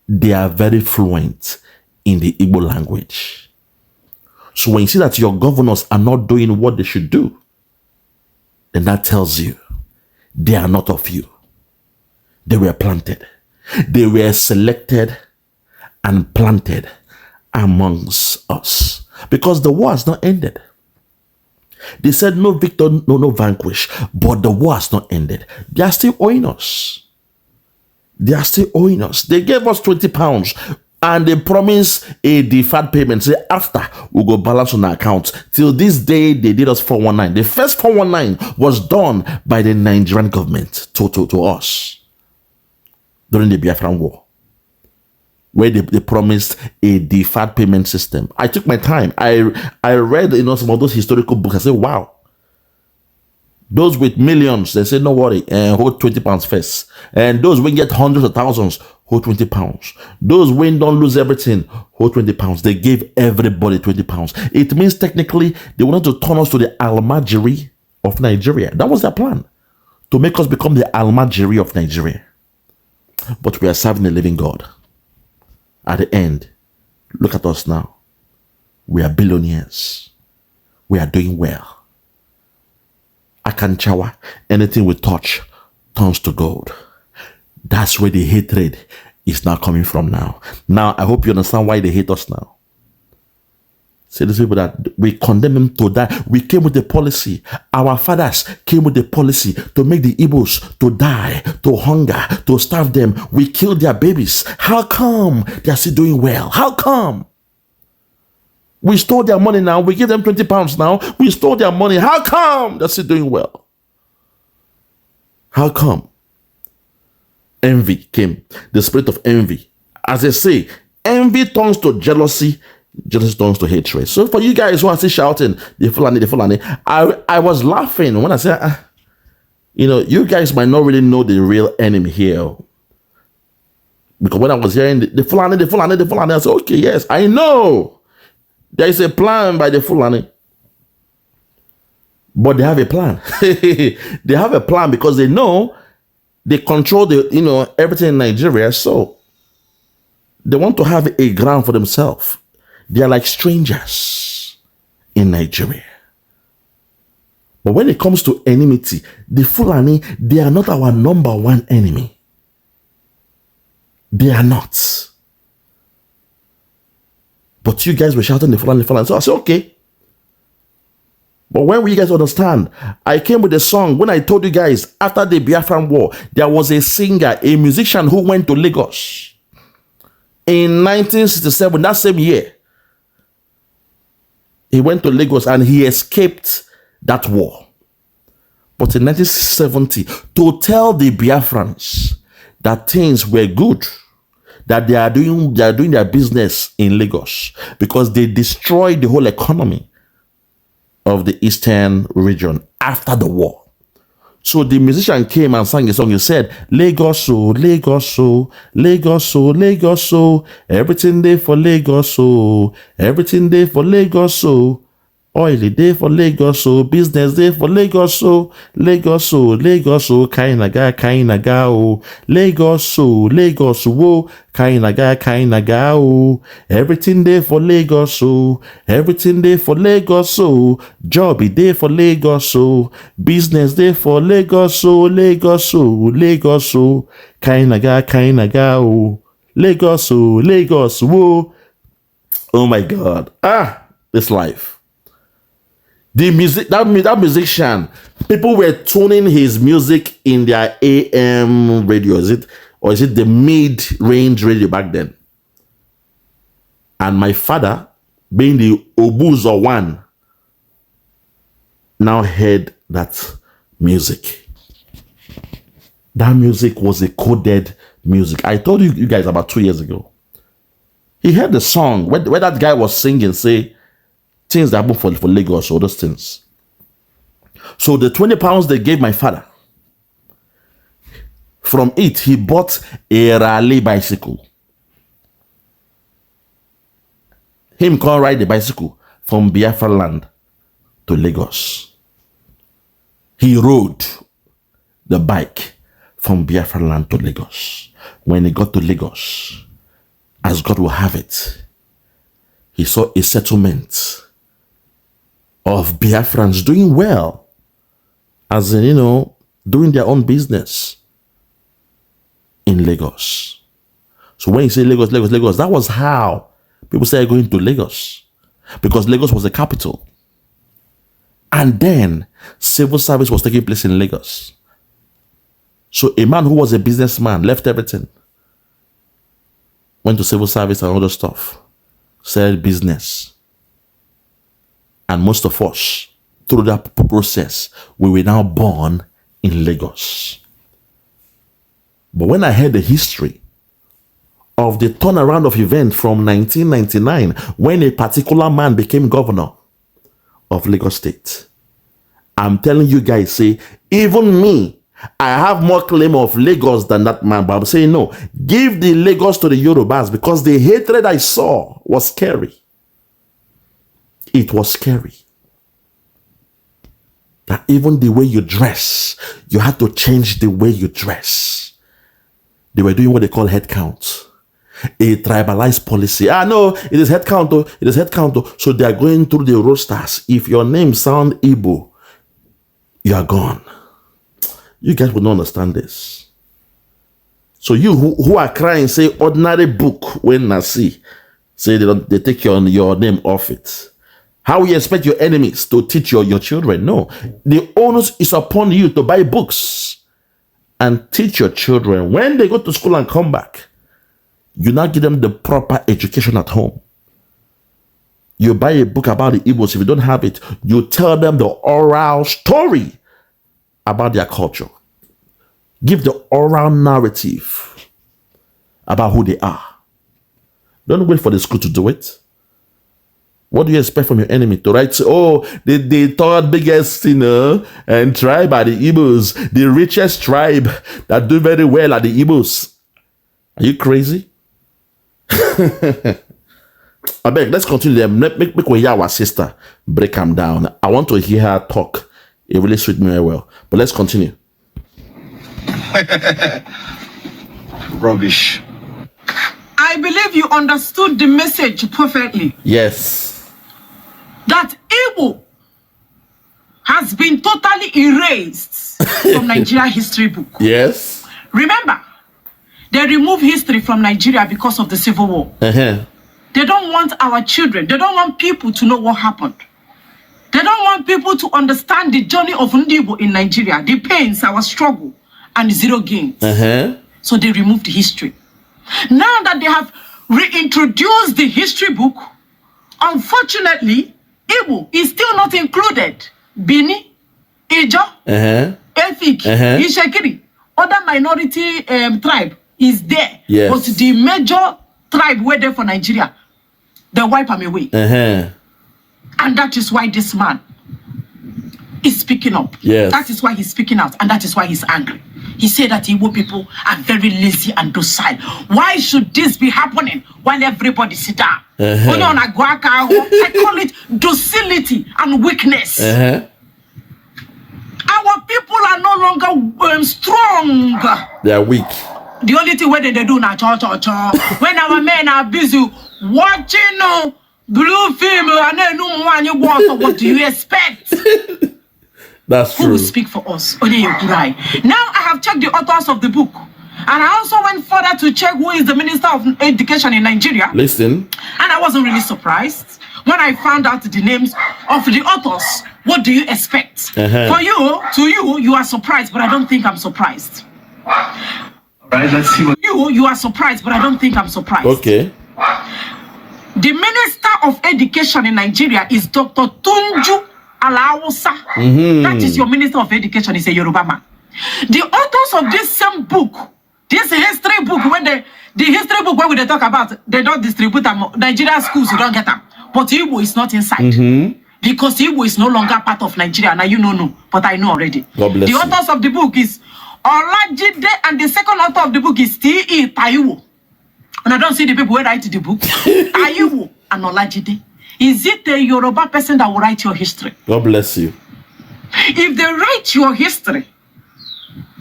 They are very fluent in the Igbo language. So when you see that your governors are not doing what they should do, then that tells you they are not of you. They were planted. They were selected and planted amongst us. Because the war has not ended. They said no victor, no vanquish. But the war has not ended. They are still owing us. They are still owing us. They gave us 20 pounds and they promised a deferred payment. Say after we go balance on our account. Till this day, they did us 419. The first 419 was done by the Nigerian government to us during the Biafran war, where they promised a deferred payment system. I took my time. I read, you know, some of those historical books. I said, wow. Those with millions, they say, no worry, hold 20 pounds first. And those when get hundreds of thousands, hold 20 pounds. Those when don't lose everything, hold 20 pounds. They gave everybody 20 pounds. It means technically they wanted to turn us to the Almajiri of Nigeria. That was their plan, to make us become the Almajiri of Nigeria. But we are serving the living God. At the end, look at us now. We are billionaires. We are doing well. Akanchawa, anything we touch turns to gold. That's where the hatred is now coming from now. Now, I hope you understand why they hate us now. See, these people that we condemn them to die. We came with the policy. Our fathers came with the policy to make the Igbos to die, to hunger, to starve them. We killed their babies. How come they are still doing well? How come? We stole their money now. We give them 20 pounds now. We stole their money. How come they're still doing well? How come? Envy came. The spirit of envy. As they say, envy turns to jealousy. Jealousy turns to hatred. So for you guys who are still shouting, the Fulani, I was laughing when I said, you guys might not really know the real enemy here. Because when I was hearing the Fulani, I said, okay, yes, I know. There is a plan by the Fulani. But they have a plan. They have a plan because they know they control everything in Nigeria. So they want to have a ground for themselves. They are like strangers in Nigeria. But when it comes to enmity, the Fulani, they are not our number one enemy. They are not. But you guys were shouting the Fulani. So I said, okay. But when will you guys understand? I came with a song when I told you guys after the Biafran war, there was a singer, a musician who went to Lagos in 1967, that same year. He went to Lagos and he escaped that war. But in 1970, to tell the Biafrans that things were good, that they are doing their business in Lagos because they destroyed the whole economy of the eastern region after the war. So the musician came and sang a song. He said, Lagos, oh, Lagos, oh, Lagos, oh, Lagos, oh, everything there for Lagos, oh, everything there for Lagos, oh, oil day for Lagos, oh, business day for Lagos, oh, Lagos, oh, Lagos, oh, kainaga, oh, Lagos, oh, Lagos, oh, kainaga, oh, everything day for Lagos, oh, everything day for Lagos, oh, job day for Lagos, oh, business day for Lagos, oh, Lagos, oh, Lagos, oh, kainaga, oh, Lagos, oh, Lagos, oh. Oh my God. This life. The music, that musician, people were tuning his music in their AM radio. Is it the mid-range radio back then? And my father, being the Obuzo one, now heard that music. That music was a coded music. I told you guys about 2 years ago. He heard the song where that guy was singing, say, things that happen for Lagos, all those things. So the 20 pounds they gave my father, from it, he bought a rally bicycle. Him can't ride the bicycle from Biafra land to Lagos. He rode the bike from Biafra land to Lagos. When he got to Lagos, as God will have it, he saw a settlement of Biafrans doing well, as in, doing their own business in Lagos. So when you say Lagos, that was how people started going to Lagos, because Lagos was the capital. And then civil service was taking place in Lagos. So a man who was a businessman left everything, went to civil service and other stuff, started business. And most of us, through that process, we were now born in Lagos. But when I heard the history of the turnaround of events from 1999, when a particular man became governor of Lagos State, I'm telling you guys, say, even me, I have more claim of Lagos than that man. But I'm saying, no, give the Lagos to the Yorubas, because the hatred I saw was scary. It was scary. That even the way you dress, you had to change the way you dress. They were doing what they call head count. A tribalized policy. No, it is head count. It is head count. So they are going through the rosters. If your name sound Igbo, you are gone. You guys will not understand this. So you who are crying, say ordinary book when Nasi, say they take your name off it. How you expect your enemies to teach your children? No. The onus is upon you to buy books and teach your children. When they go to school and come back, you now give them the proper education at home. You buy a book about the Igbos. If you don't have it, you tell them the oral story about their culture. Give the oral narrative about who they are. Don't wait for the school to do it. What do you expect from your enemy? To write, oh, the third biggest, and tribe are the Igbos, the richest tribe that do very well are the Igbos. Are you crazy? I beg, let's continue them. Make we hear our sister break them down. I want to hear her talk. It really suits me very well. But let's continue. Rubbish. I believe you understood the message perfectly. Yes. That Igbo has been totally erased from Nigeria history book. Yes. Remember, they removed history from Nigeria because of the Civil War. They don't want our children. They don't want people to know what happened. They don't want people to understand the journey of Igbo in Nigeria, the pains, our struggle, and zero gains. So they removed history. Now that they have reintroduced the history book, unfortunately, Igbo is still not included. Bini, Ijo, Efik, Ishekiri, other minority tribe is there. Yes. But the major tribe were there for Nigeria, they wipe them away. And that is why this man is speaking up. Yes. That is why he's speaking out, and that is why he's angry. He said that Igbo people are very lazy and docile. Why should this be happening while everybody sit down? I call it docility and weakness. Our people are no longer strong. They are weak. The only thing where they do now, when our men are busy watching blue film, and then what do you expect? That's true. Who will speak for us? Now I have checked the authors of the book, and I also went further to check who is the Minister of Education in Nigeria. Listen. And I wasn't really surprised when I found out the names of the authors. What do you expect? For you, you are surprised, but I don't think I'm surprised. Right, let's see what You are surprised, but I don't think I'm surprised. Okay. The Minister of Education in Nigeria is Dr. Tunju Alawusa. That is your Minister of Education. Is a Yoruba man. The authors of this same book, this history book, when the history book when they talk about, they don't distribute them. Nigerian schools, you don't get them. But Igbo is not inside. Because Igbo is no longer part of Nigeria. Now you know, but I know already. God bless the you. authors of the book is Olajide, and the second author of the book is T.E. Taiwo. And I don't see the people who write the book. Taiwo and Olajide. Is it a Yoruba person that will write your history? God bless you. If they write your history,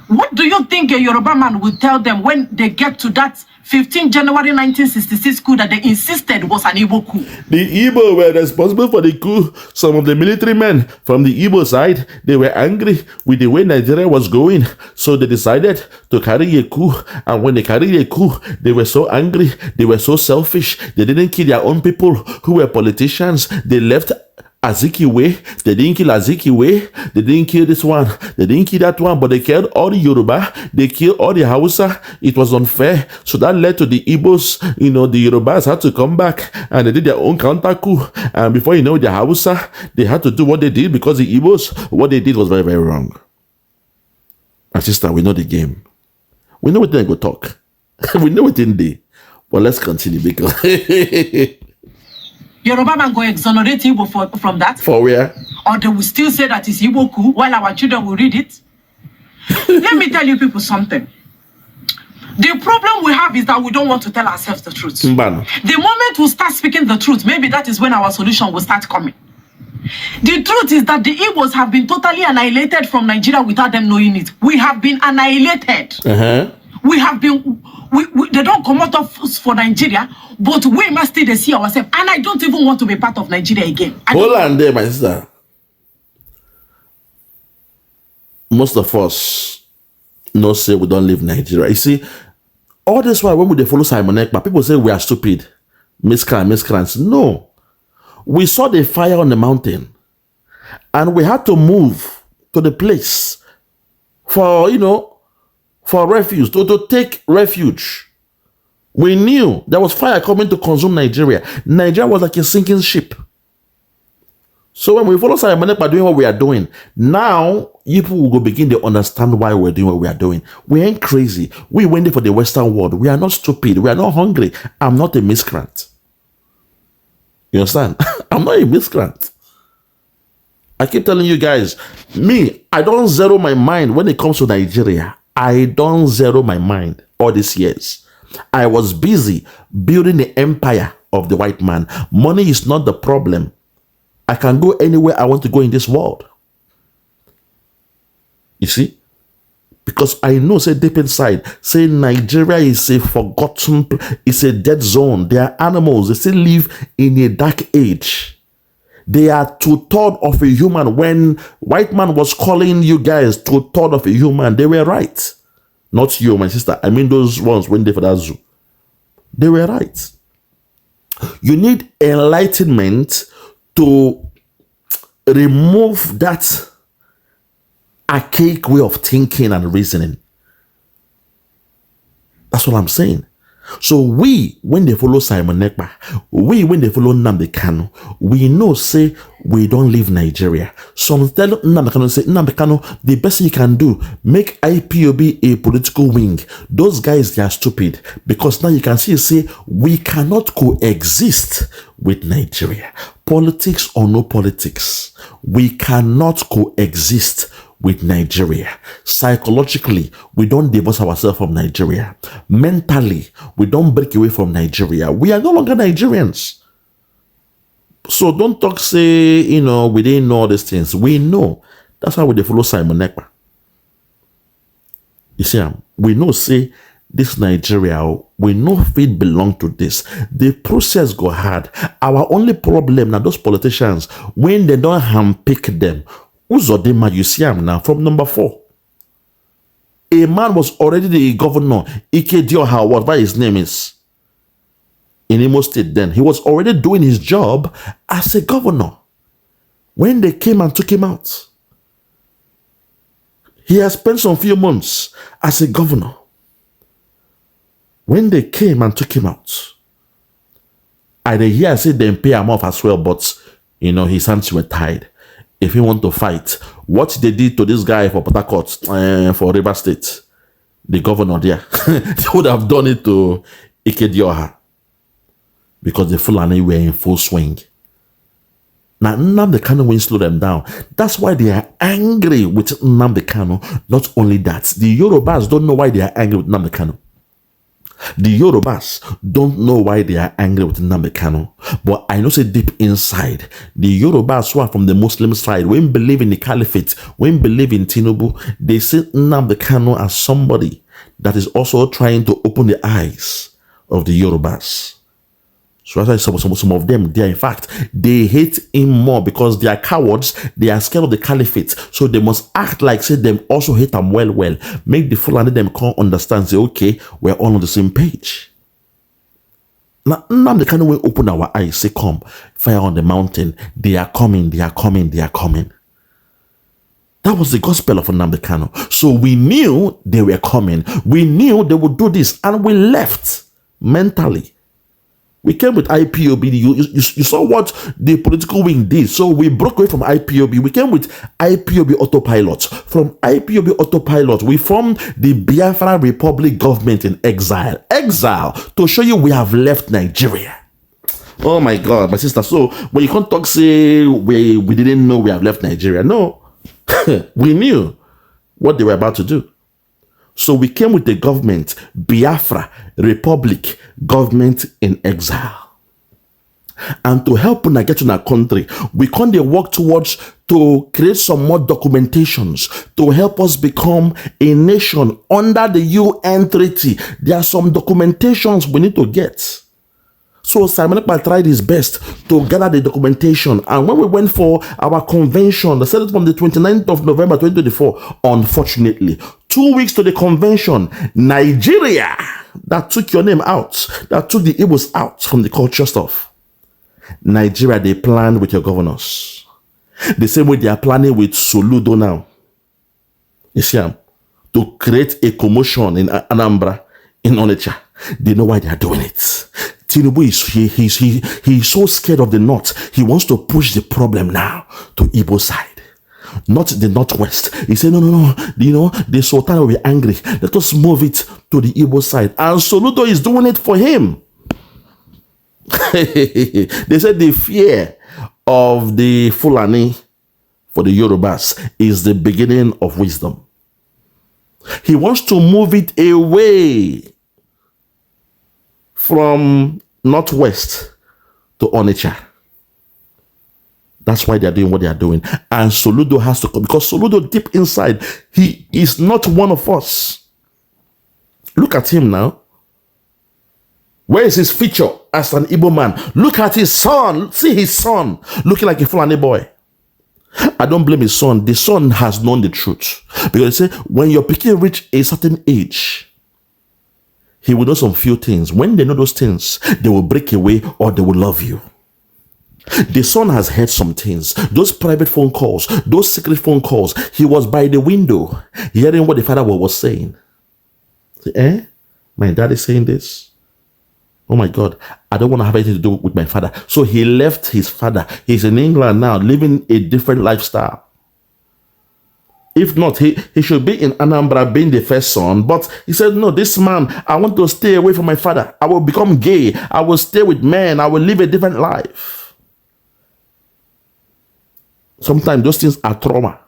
what do you think a Yoruba man will tell them when they get to that 15 January 1966 coup that they insisted was an Igbo coup? The Igbo were responsible for the coup. Some of the military men from the Igbo side, they were angry with the way Nigeria was going. So they decided to carry a coup. And when they carried a coup, they were so angry. They were so selfish. They didn't kill their own people who were politicians. They left Azikiwe. They didn't kill Azikiwe. They didn't kill this one. They didn't kill that one. But they killed all the Yoruba. They killed all the Hausa. It was unfair. So that led to the Igbos. The Yorubas had to come back and they did their own counter coup. And before you know, the Hausa, they had to do what they did because the Igbos, what they did was very, very wrong. My sister, we know the game. We know what they go talk. We know what in there. But let's continue because Yoruba man go exonerate Igbo from that? For where? Or they will still say that it's Igbo coup while our children will read it? Let me tell you people something. The problem we have is that we don't want to tell ourselves the truth. Mbano. The moment we start speaking the truth, maybe that is when our solution will start coming. The truth is that the Igbos have been totally annihilated from Nigeria without them knowing it. We have been annihilated. We have been, they don't come out of us for Nigeria, but we must still see ourselves. And I don't even want to be part of Nigeria again. Hold on there, my sister. Most of us no say we don't live in Nigeria. You see, all this while when we follow Simon Ekpa, people say we are stupid. Miscreants. No. We saw the fire on the mountain and we had to move to the place for, for refuge, to take refuge. We knew there was fire coming to consume Nigeria. Nigeria was like a sinking ship. So when we follow Simon Ekpa doing what we are doing, now people will go begin to understand why we're doing what we are doing. We ain't crazy. We went there for the Western world. We are not stupid. We are not hungry. I'm not a miscreant. You understand? I'm not a miscreant. I keep telling you guys, me, I don't zero my mind when it comes to Nigeria. I don't zero my mind all these years. I was busy building the empire of the white man. Money is not the problem. I can go anywhere I want to go in this world. You see? Because I know, say deep inside, say Nigeria is a forgotten, it's a dead zone. They are animals. They still live in a dark age. They are 2/3 of a human. When white man was calling you guys 2/3 of a human, they were right. Not you, my sister. I mean those ones when they for that zoo. They were right. You need enlightenment to remove that archaic way of thinking and reasoning. That's what I'm saying. So we, when they follow Simon Ekpa, we, when they follow Nnamdi Kanu, we know, say, we don't leave Nigeria. Some tell Nnamdi Kanu, say, Nnamdi Kanu, the best you can do, make IPOB a political wing. Those guys, they are stupid. Because now you can see, say, we cannot coexist with Nigeria. Politics or no politics, we cannot coexist with Nigeria. Psychologically, we don't divorce ourselves from Nigeria. Mentally, we don't break away from Nigeria. We are no longer Nigerians. So don't talk, say, you know, we didn't know all these things. We know. That's why we follow Simon Ekpa. You see, we know, say, this Nigeria, we know if it belong to this. The process go hard. Our only problem now, those politicians, when they don't handpick them, Uzodema, you see him now from number 4. A man was already the governor, EKPA, whatever his name is, in Imo State then. He was already doing his job as a governor when they came and took him out. He has spent some few months as a governor when they came and took him out. I hear say they pay him off as well, but you know his hands were tied. If he want to fight, what they did to this guy for Port Harcourt, for River State, the governor there, they would have done it to EKPA because the Fulani were in full swing. Now Nnamdi Kanu won't slow them down. That's why they are angry with Nnamdi Kanu. Not only that, the Yorubas don't know why they are angry with Nnamdi Kanu. The Yorubas don't know why they are angry with Nnamdi Kanu. But I know, say deep inside, the Yorubas who are from the Muslim side, when believe in the caliphate, when believe in Tinubu, they see Nnamdi Kanu as somebody that is also trying to open the eyes of the Yorubas. So that's why some of them, they are, in fact, they hate him more because they are cowards. They are scared of the caliphate. So they must act like, say, them also hate them well. Make the Fulani them come understand, say, okay, we're all on the same page. Now they can't even open our eyes, say, come, fire on the mountain. They are coming, they are coming, they are coming. That was the gospel of Nnamdi Kanu. So we knew they were coming. We knew they would do this. And we left mentally. We came with IPOB. You saw what the political wing did. So we broke away from IPOB. We came with IPOB autopilot. From IPOB autopilot, we formed the Biafra Republic government in exile. Exile to show you we have left Nigeria. Oh my God, my sister. So when you can't talk, say we didn't know we have left Nigeria. No, we knew what they were about to do. So we came with the government, Biafra Republic government in exile. And to help us get to our country, we can't work towards to create some more documentations to help us become a nation under the UN treaty. There are some documentations we need to get. So Simon Ekpa tried his best to gather the documentation. And when we went for our convention, the set from the 29th of November 2024, unfortunately, 2 weeks to the convention, Nigeria, that took your name out, that took the Igbos out from the culture stuff. Nigeria, they planned with your governors. The same way they are planning with Soludo now. You see, to create a commotion in Anambra, in Onitsha. They know why they are doing it. Tinubu he's so scared of the North. He wants to push the problem now to Igbo side. Not the Northwest. He said, no. You know, the Sultan will be angry. Let us move it to the Igbo side. And Soludo is doing it for him. They said the fear of the Fulani for the Yorubas is the beginning of wisdom. He wants to move it away from Northwest to Onitsha. That's why they're doing what they are doing. And Soludo has to come, because Soludo deep inside, he is not one of us. Look at him now. Where is his feature as an Igbo man? Look at his son. See his son looking like a Fulani boy. I don't blame his son. The son has known the truth. Because they say, when your pikin reach a certain age, he will know some few things. When they know those things, they will break away or they will love you. The son has heard some things. Those private phone calls, those secret phone calls. He was by the window, hearing what the father was saying. Say, my dad is saying this. Oh my God, I don't want to have anything to do with my father. So he left his father. He's in England now, living a different lifestyle. If not, he should be in Anambra being the first son. But he said, no, this man, I want to stay away from my father. I will become gay. I will stay with men. I will live a different life. Sometimes those things are trauma.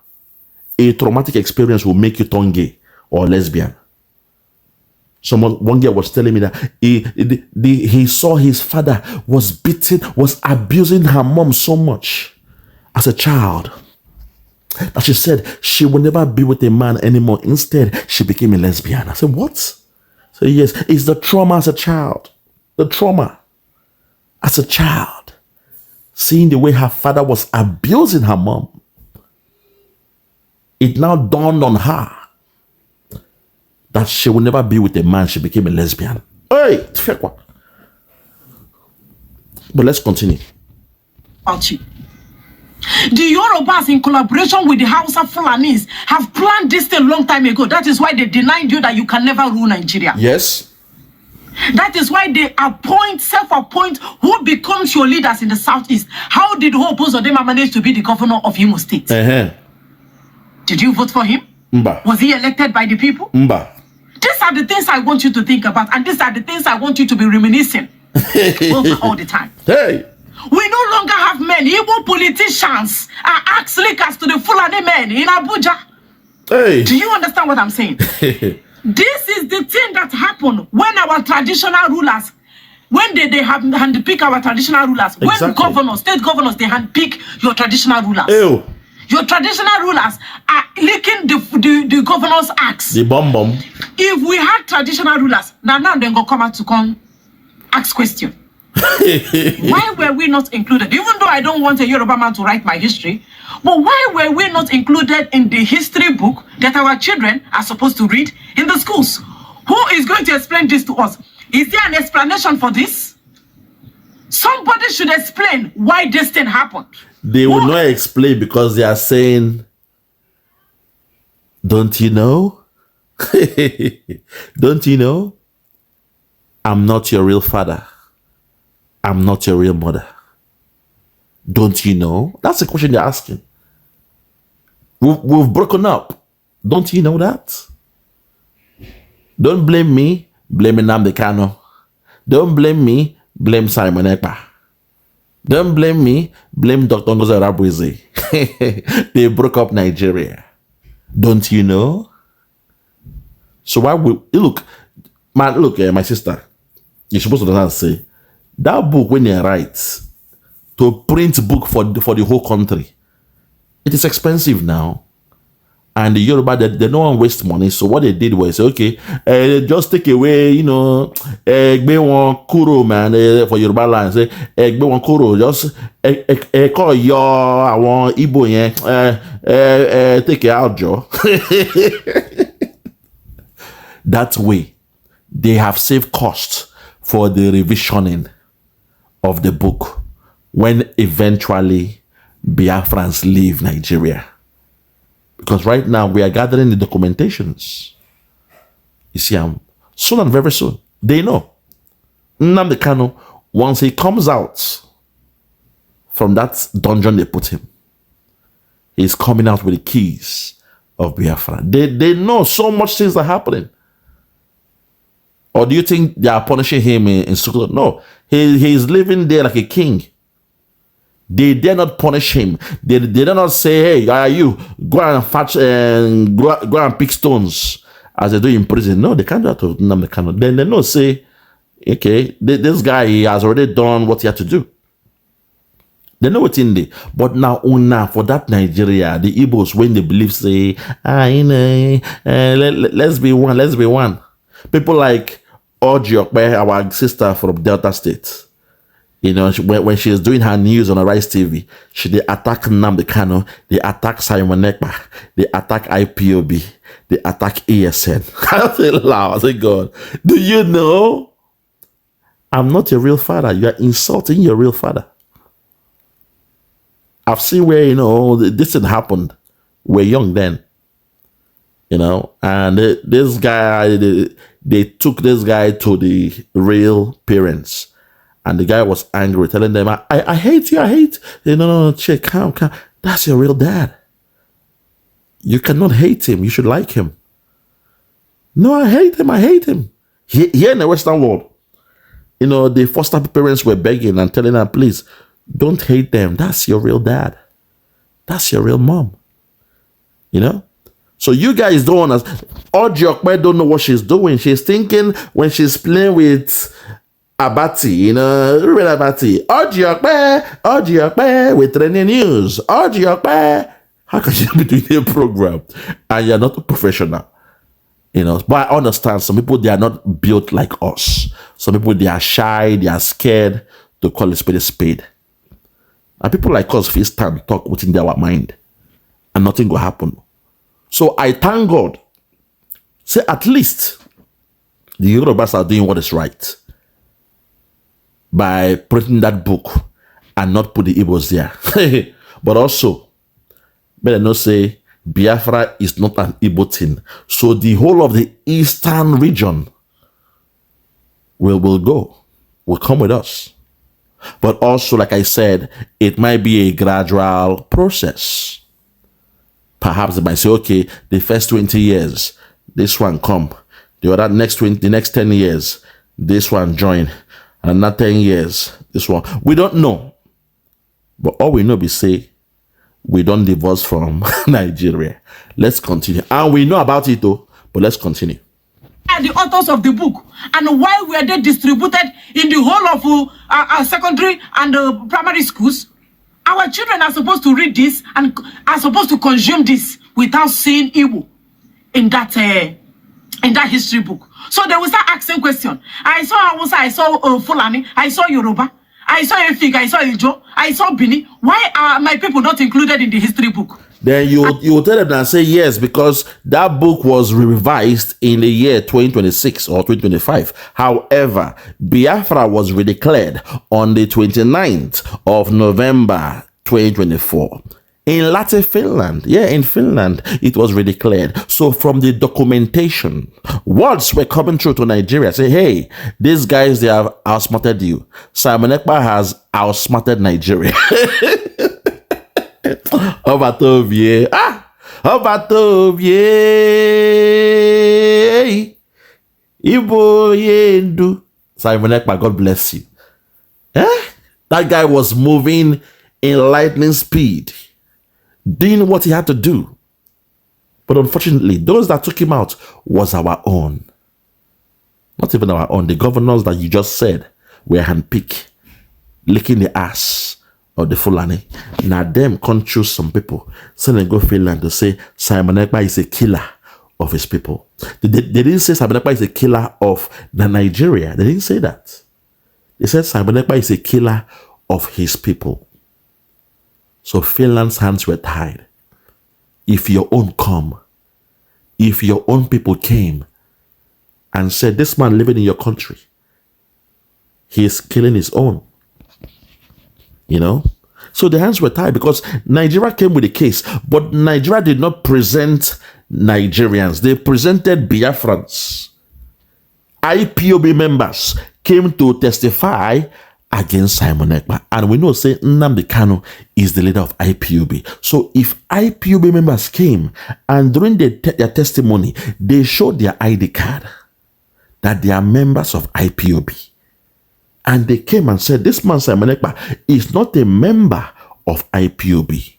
A traumatic experience will make you turn gay or lesbian. One girl was telling me that he saw his father was beating, was abusing her mom so much as a child that she said she will never be with a man anymore. Instead, she became a lesbian. I said, what? So yes, it's the trauma as a child. The trauma as a child. Seeing the way her father was abusing her mom. It now dawned on her that she will never be with a man. She became a lesbian. Hey, but let's continue. The Yorubas, in collaboration with the Hausa Fulanis, have planned this thing a long time ago. That is why they denied you that you can never rule Nigeria. Yes. That is why they self-appoint who becomes your leaders in the southeast. How did Hope Uzodinma manage to be the governor of Imo State? Did you vote for him? Mba. Was he elected by the people? Mba. These are the things I want you to think about, and these are the things I want you to be reminiscing over all the time. Hey. We no longer have men. Igbo politicians are axe lickers to the Fulani men in Abuja. Hey. Do you understand what I'm saying? This is the thing that happened when our traditional rulers, when they have handpick our traditional rulers, exactly. When governors, state governors, they handpick your traditional rulers. Ew. Your traditional rulers are licking the governor's axe. The bomb. If we had traditional rulers, now they go come out to come ask question. Why were we not included? Even though I don't want a Yoruba man to write my history, but why were we not included in the history book that our children are supposed to read in the schools? Who is going to explain this to us? Is there an explanation for this? Somebody should explain why this thing happened. They will not explain because they are saying, don't you know? Don't you know? I'm not your real father. I'm not your real mother. Don't you know? That's the question they're asking. We've broken up. Don't you know that? Don't blame me, blame Nnamdi Kanu. Don't blame me, blame Simon Ekpa. Don't blame me, blame Dr. Ngozi Arabuize. They broke up Nigeria. Don't you know? So why would look, man? Look, my sister, you're supposed to say that book when you write to print book for the whole country. It is expensive now, and the Yoruba they don't want to waste money. So what they did was okay, just take away, you know, egbe one kuro man for Yoruba land. Say egbe one kuro, just call your I want Igbo yen take it out, Joe. That way, they have saved costs for the revisioning of the book when eventually Biafrans leave Nigeria. Because right now we are gathering the documentations. You see, soon and very soon, they know. Nnamdi Kanu once he comes out from that dungeon they put him, he's coming out with the keys of Biafra. They know so much things are happening. Or do you think they are punishing him in Sokoto? No, he's living there like a king. They dare not punish him. They dare not say, hey, are you? Go and fetch and go and pick stones as they do in prison. No, they can't do that to them. They cannot. Then they know say, okay, this guy, he has already done what he had to do. They know what's in there. But now, for that Nigeria, the Igbos, when they believe, say, let's be one, let's be one. People like Ojiokbe, our sister from Delta State, you know, when she is doing her news on Arise TV, they attack Nnamdi Kanu, they attack Simon Ekpa, they attack IPOB, they attack ESN. I say loud, I say, God, do you know I'm not your real father? You are insulting your real father. I've seen where, you know, this thing happened. We're young then, you know, and this guy, they took this guy to the real parents, and the guy was angry, telling them, I hate you, I hate you. No, check, calm. That's your real dad. You cannot hate him. You should like him. No, I hate him. Here in the Western world, you know, the foster parents were begging and telling her, please, don't hate them. That's your real dad. That's your real mom. You know? So you guys don't understand. Ojiokbe don't know what she's doing. She's thinking when she's playing with Abati, you know, Abati. Ojiokbe with trending news. Ojiokbe. How can you be doing a program and you're not a professional? You know, but I understand some people, they are not built like us. Some people, they are shy, they are scared to call a spade a spade. And people like us feel stand talk within their mind and nothing will happen. So I thank God. Say at least the Yorubas are doing what is right by printing that book and not put the Igbos there. But also, better not say Biafra is not an Igbo thing. So the whole of the eastern region will come with us. But also, like I said, it might be a gradual process. Perhaps they might say, okay, the first 20 years, this one come. The next 10 years, this one join. And another 10 years, this one. We don't know. But all we know is say, we don't divorce from Nigeria. Let's continue. And we know about it though, but let's continue. The authors of the book, and why were they distributed in the whole of our secondary and primary schools? Our children are supposed to read this and are supposed to consume this without seeing Igbo in that history book. So they will start asking questions. I saw Hausa, I saw Fulani, I saw Yoruba, I saw Efik, I saw Ijo, I saw Bini. Why are my people not included in the history book? Then you will tell them and say yes, because that book was revised in the year 2026 or 2025. However, Biafra was redeclared on the 29th of November 2024. In Latin Finland, in Finland, it was redeclared. So from the documentation, words were coming through to Nigeria. Say, hey, these guys, they have outsmarted you. Simon Ekpa has outsmarted Nigeria. Obatovie. Obatovie. Ibo yendu. Simon Ekpa, God bless you. That guy was moving in lightning speed, doing what he had to do. But unfortunately, those that took him out was our own. Not even our own. The governors that you just said were handpicked, licking the ass of the Fulani. Now them can't choose some people. So they go Finland to say Simon Ekpa is a killer of his people. They didn't say Simon Ekpa is a killer of the Nigeria. They didn't say that. They said Simon Ekpa is a killer of his people. So Finland's hands were tied. If your own come, if your own people came and said, this man living in your country, he is killing his own. You know? So the hands were tied because Nigeria came with a case, but Nigeria did not present Nigerians. They presented Biafrans. IPOB members came to testify against Simon Ekpa. And we know, say, Nnamdi Kanu is the leader of IPOB. So if IPOB members came and during their testimony, they showed their ID card that they are members of IPOB. And they came and said, this man Simon Ekpa is not a member of IPOB.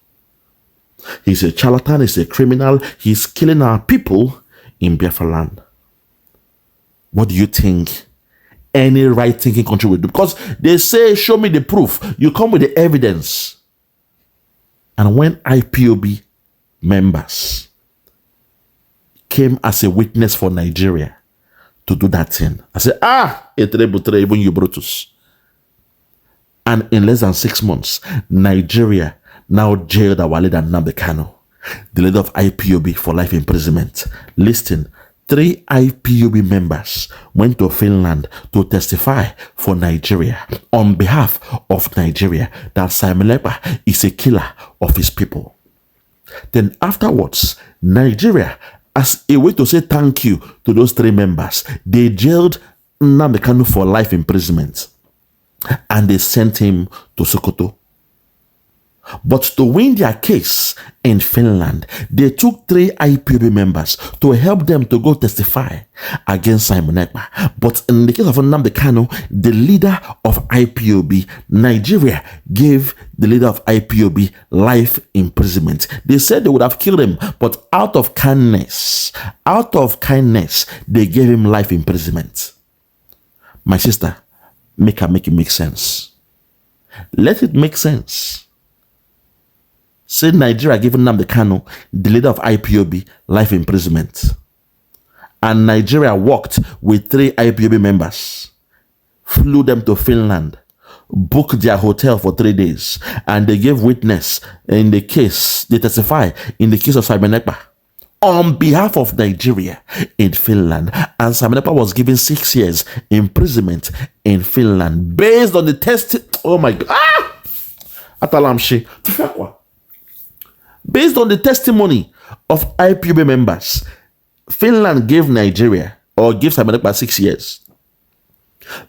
He's a charlatan, he's a criminal, he's killing our people in Biafra land. What do you think any right-thinking country will do? Because they say, show me the proof. You come with the evidence. And when IPOB members came as a witness for Nigeria to do that thing, I said, even you Brutus. And in less than 6 months, Nigeria now jailed our leader Nnamdi Kanu, the leader of IPOB, for life imprisonment. Listen, 3 IPOB members went to Finland to testify for Nigeria on behalf of Nigeria that Simon Ekpa is a killer of his people. Then afterwards, Nigeria, as a way to say thank you to those 3 members, they jailed Nnamdi Kanu for life imprisonment and they sent him to Sokoto. But to win their case in Finland, they took 3 IPOB members to help them to go testify against Simon Ekpa. But in the case of Nnamdi Kanu, the leader of IPOB, Nigeria gave the leader of IPOB life imprisonment. They said they would have killed him, but out of kindness, they gave him life imprisonment. My sister, make it make sense. Let it make sense. Say Nigeria giving Nnamdi Kanu, the leader of IPOB, life imprisonment. And Nigeria worked with 3 IPOB members, flew them to Finland, booked their hotel for 3 days, and they gave witness in the case, they testify in the case of Simon Ekpa on behalf of Nigeria in Finland. And Simon Ekpa was given 6 years imprisonment in Finland based on the test. Oh my God. Atalamshi. Based on the testimony of IPOB members, Finland gave Nigeria, or gave Simon Ekpa 6 years.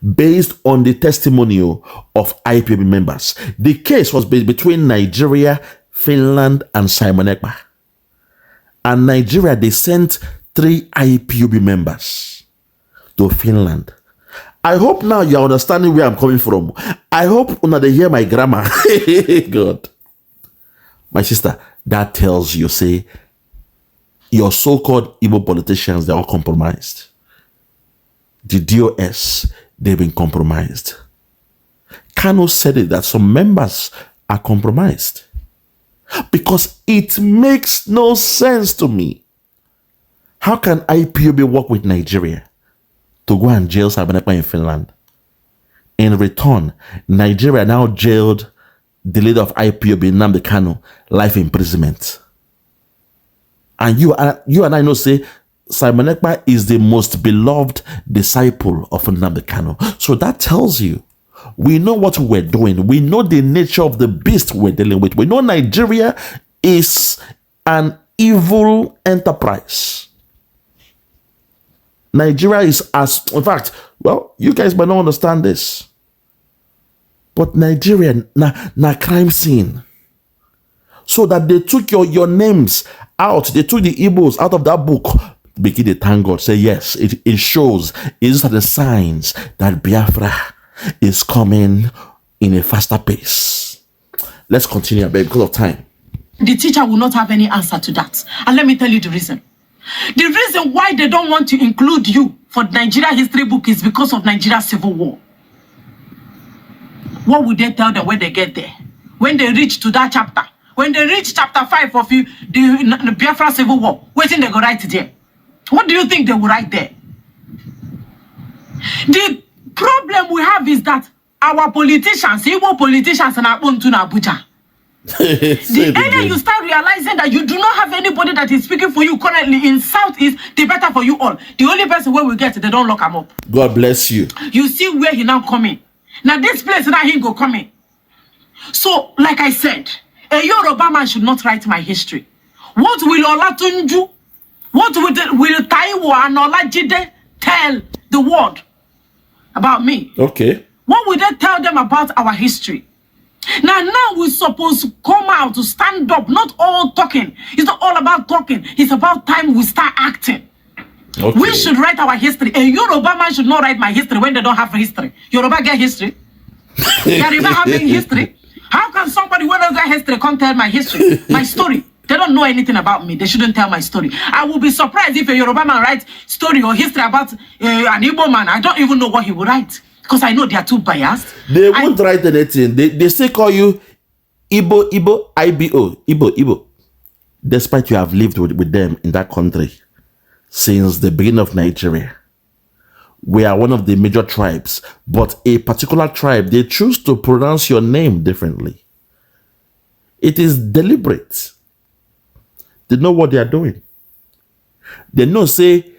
Based on the testimony of IPOB members. The case was between Nigeria, Finland, and Simon Ekpa. And Nigeria, they sent 3 IPOB members to Finland. I hope now you are understanding where I'm coming from. I hope when they hear my grammar. God. My sister, that tells you, say, your so-called Igbo politicians, they're all compromised. The DOS, they've been compromised. Kanu said it, that some members are compromised. Because it makes no sense to me. How can IPOB work with Nigeria to go and jail Simon Ekpa in Finland? In return, Nigeria now jailed the leader of IPOB, Nnamdi Kanu, life imprisonment. And you and I know, say, Simon Ekpa is the most beloved disciple of Nnamdi Kanu. So that tells you, we know what we're doing. We know the nature of the beast we're dealing with. We know Nigeria is an evil enterprise. Nigeria is in fact, well, you guys might not understand this. But Nigeria, na crime scene. So that they took your names out. They took the Igbos out of that book. Begin to thank God. Say, yes, it shows. These are the signs that Biafra is coming in a faster pace. Let's continue, babe, because of time. The teacher will not have any answer to that. And let me tell you the reason. The reason why they don't want to include you for Nigeria history book is because of Nigeria civil war. What would they tell them when they get there? When they reach to that chapter? When they reach chapter 5 of the Biafra civil war, what do they go write there? What do you think they will write there? The problem we have is that our politicians, Igbo politicians, are on to Abuja. The earlier you start realizing that you do not have anybody that is speaking for you currently in Southeast, the better for you all. The only person where we get, they don't lock him up. God bless you. You see where he now coming. Now this place now he go coming. So, like I said, a Yoruba man should not write my history. What will Olatunju, what will Taiwo and Olajide tell the world about me? Okay. What will they tell them about our history? Now we're supposed to come out to stand up, not all talking. It's not all about talking. It's about time we start acting. Okay. We should write our history. A Yoruba man should not write my history when they don't have history. Yoruba get history. Yoruba having history. How can somebody who doesn't get history come tell my history, my story? They don't know anything about me. They shouldn't tell my story. I will be surprised if a Yoruba man writes story or history about an Igbo man. I don't even know what he would write because I know they are too biased. They won't write anything. They still call you Igbo, Ibo, Igbo. Despite you have lived with them in that country since the beginning of Nigeria. We are one of the major tribes, but a particular tribe, they choose to pronounce your name differently. It is deliberate. They know what they are doing. They know, say,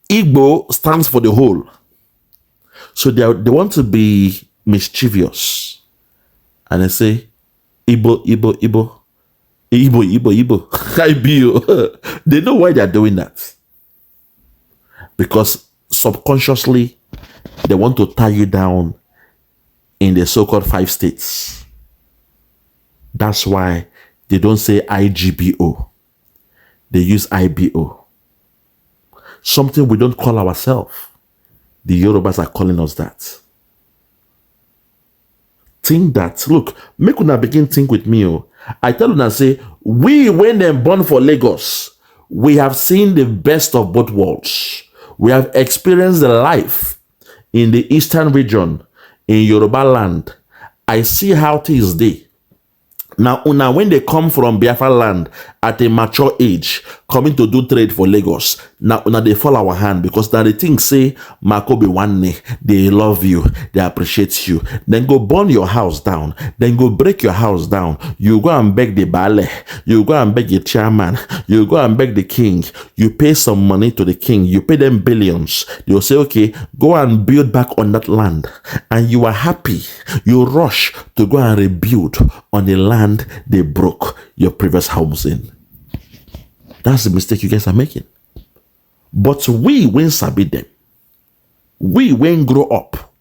Igbo stands for the whole. So they want to be mischievous. And they say, Igbo. Ibio. They know why they are doing that. Because subconsciously, they want to tie you down in the so-called 5 states. That's why they don't say IGBO. They use IBO. Something we don't call ourselves. The Yorubas are calling us that. Think that. Look, make una begin think with me. Oh. I tell una say, we when them born for Lagos, we have seen the best of both worlds. We have experienced the life in the eastern region, in Yoruba land. I see how things dey. Now, when they come from Biafra land at a mature age, coming to do trade for Lagos, now they fall our hand because now they think, say, Marco be one day, they love you, they appreciate you. Then go burn your house down, then go break your house down. You go and beg the Bale, you go and beg the chairman, you go and beg the king, you pay some money to the king, you pay them billions. They'll say, okay, go and build back on that land. And you are happy, you rush to go and rebuild on the land they broke your previous homes in. That's the mistake you guys are making. But we when sabi them, we when grow up,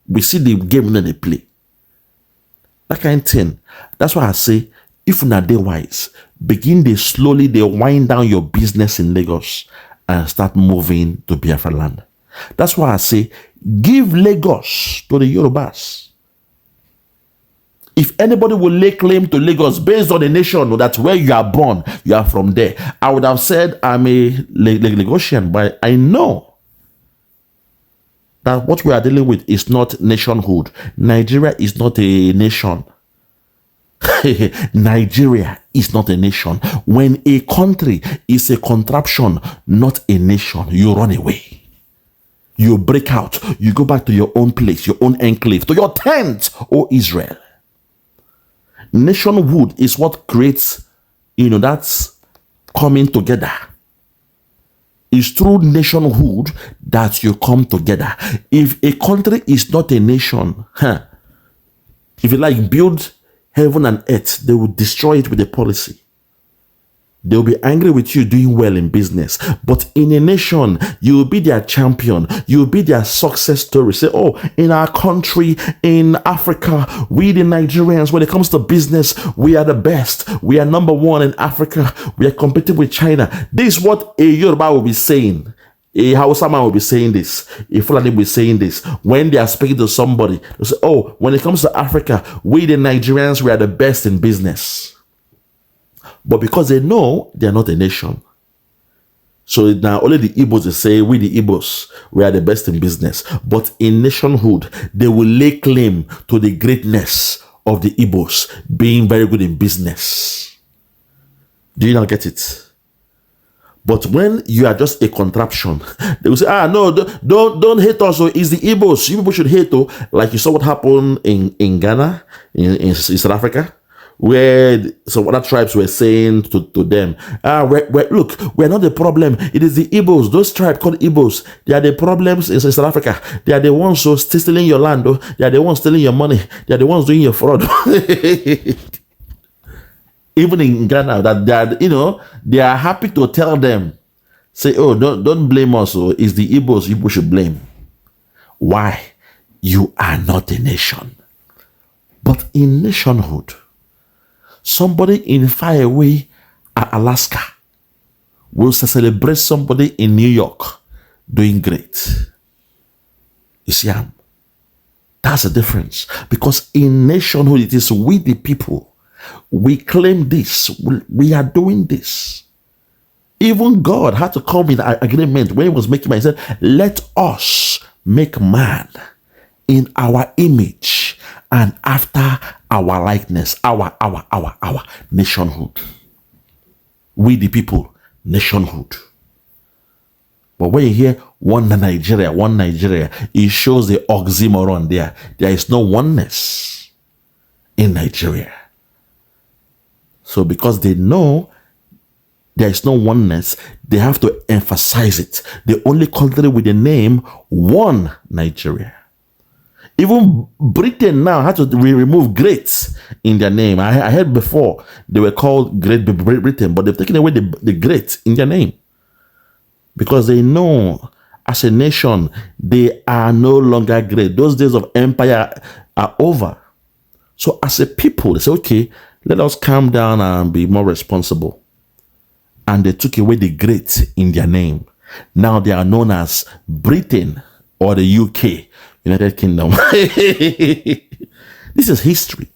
we see the game that they play. That kind of thing. That's why I say, if not they wise, begin they slowly they wind down your business in Lagos and start moving to Biafra land. That's why I say, give Lagos to the Yorubas. If anybody will lay claim to Lagos based on a nation that's where you are born, you are from there, I would have said I'm a Lagosian, but I know that what we are dealing with is not nationhood. Nigeria is not a nation. Nigeria is not a nation. When a country is a contraption, not a nation, you run away. You break out. You go back to your own place, your own enclave, to your tent, O Israel. Nationhood is what creates, that's coming together. It's through nationhood that you come together. If a country is not a nation, if you like build heaven and earth, they will destroy it with a policy. They will be angry with you doing well in business. But in a nation, you will be their champion. You will be their success story. Say, oh, in our country, in Africa, we the Nigerians, when it comes to business, we are the best. We are number one in Africa. We are competing with China. This is what a Yoruba will be saying. A Hausa man will be saying this. A Fulani will be saying this. When they are speaking to somebody, they'll say, oh, when it comes to Africa, we the Nigerians, we are the best in business. But because they know they are not a nation. So now only the Igbos say, we the Igbos, we are the best in business. But in nationhood, they will lay claim to the greatness of the Igbos being very good in business. Do you not get it? But when you are just a contraption, they will say, no, don't hate us. So it's the Igbos. You people should hate. Like you saw what happened in Ghana, in South Africa, where some other tribes were saying to them, look, we're not the problem. It is the Igbos, those tribes called Igbos. They are the problems in South Africa. They are the ones who stealing your land. They are the ones stealing your money. They are the ones doing your fraud. Even in Ghana, that they are, they are happy to tell them, say, oh, don't blame us. It's the Igbos you should blame. Why? you are not a nation. But in nationhood, somebody in far away Alaska will celebrate somebody in New York doing great. You see, that's the difference. Because in nationhood, it is we the people. We claim this. We are doing this. Even God had to come in agreement when he was making man. He said, let us make man in our image and after our likeness, our nationhood. We the people, nationhood. But when you hear one Nigeria, it shows the oxymoron there. There is no oneness in Nigeria. So because they know there is no oneness, they have to emphasize it. The only country with the name one Nigeria. Even Britain now had to remove great in their name. I heard before they were called Great Britain, but they've taken away the great in their name. Because they know as a nation, they are no longer great. Those days of empire are over. So as a people, they say, okay, let us calm down and be more responsible. And they took away the great in their name. Now they are known as Britain or the UK, United Kingdom. This is history.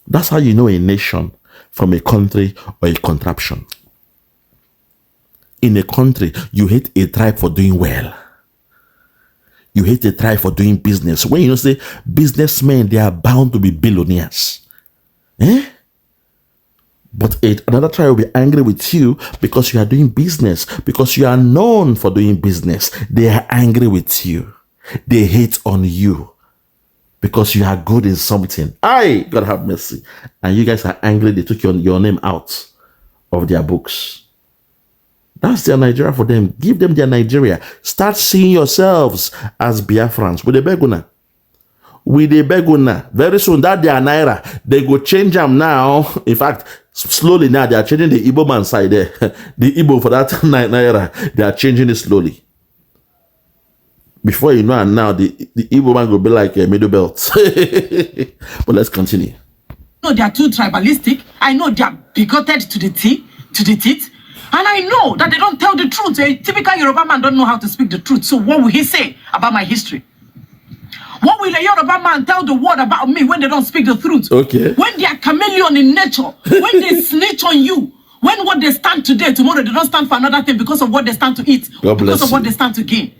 That's how you know a nation from a country or a contraption. In a country, you hate a tribe for doing well. You hate a tribe for doing business. When you say businessmen, they are bound to be billionaires. But another tribe will be angry with you because you are doing business, because you are known for doing business. They are angry with you. They hate on you because you are good in something. God have mercy. And you guys are angry they took your name out of their books. That's their Nigeria for them. Give them their Nigeria. Start seeing yourselves as Biafrans with the Beguna. With the Beguna. Very soon, that they are Naira. They go change them now. In fact, slowly now, they are changing the Igbo man side there. The Igbo for that Naira, they are changing it slowly. Before you know, and now the Igbo man will be like a middle belt. But let's continue. No, they are too tribalistic. I know they are bigoted to the teeth. And I know that they don't tell the truth. A typical Yoruba man don't know how to speak the truth. So what will he say about my history? What will a Yoruba man tell the world about me when they don't speak the truth? Okay. When they are chameleon in nature, when they snitch on you, when what they stand today, tomorrow they don't stand for another thing because of what they stand to eat, because of what they stand to gain.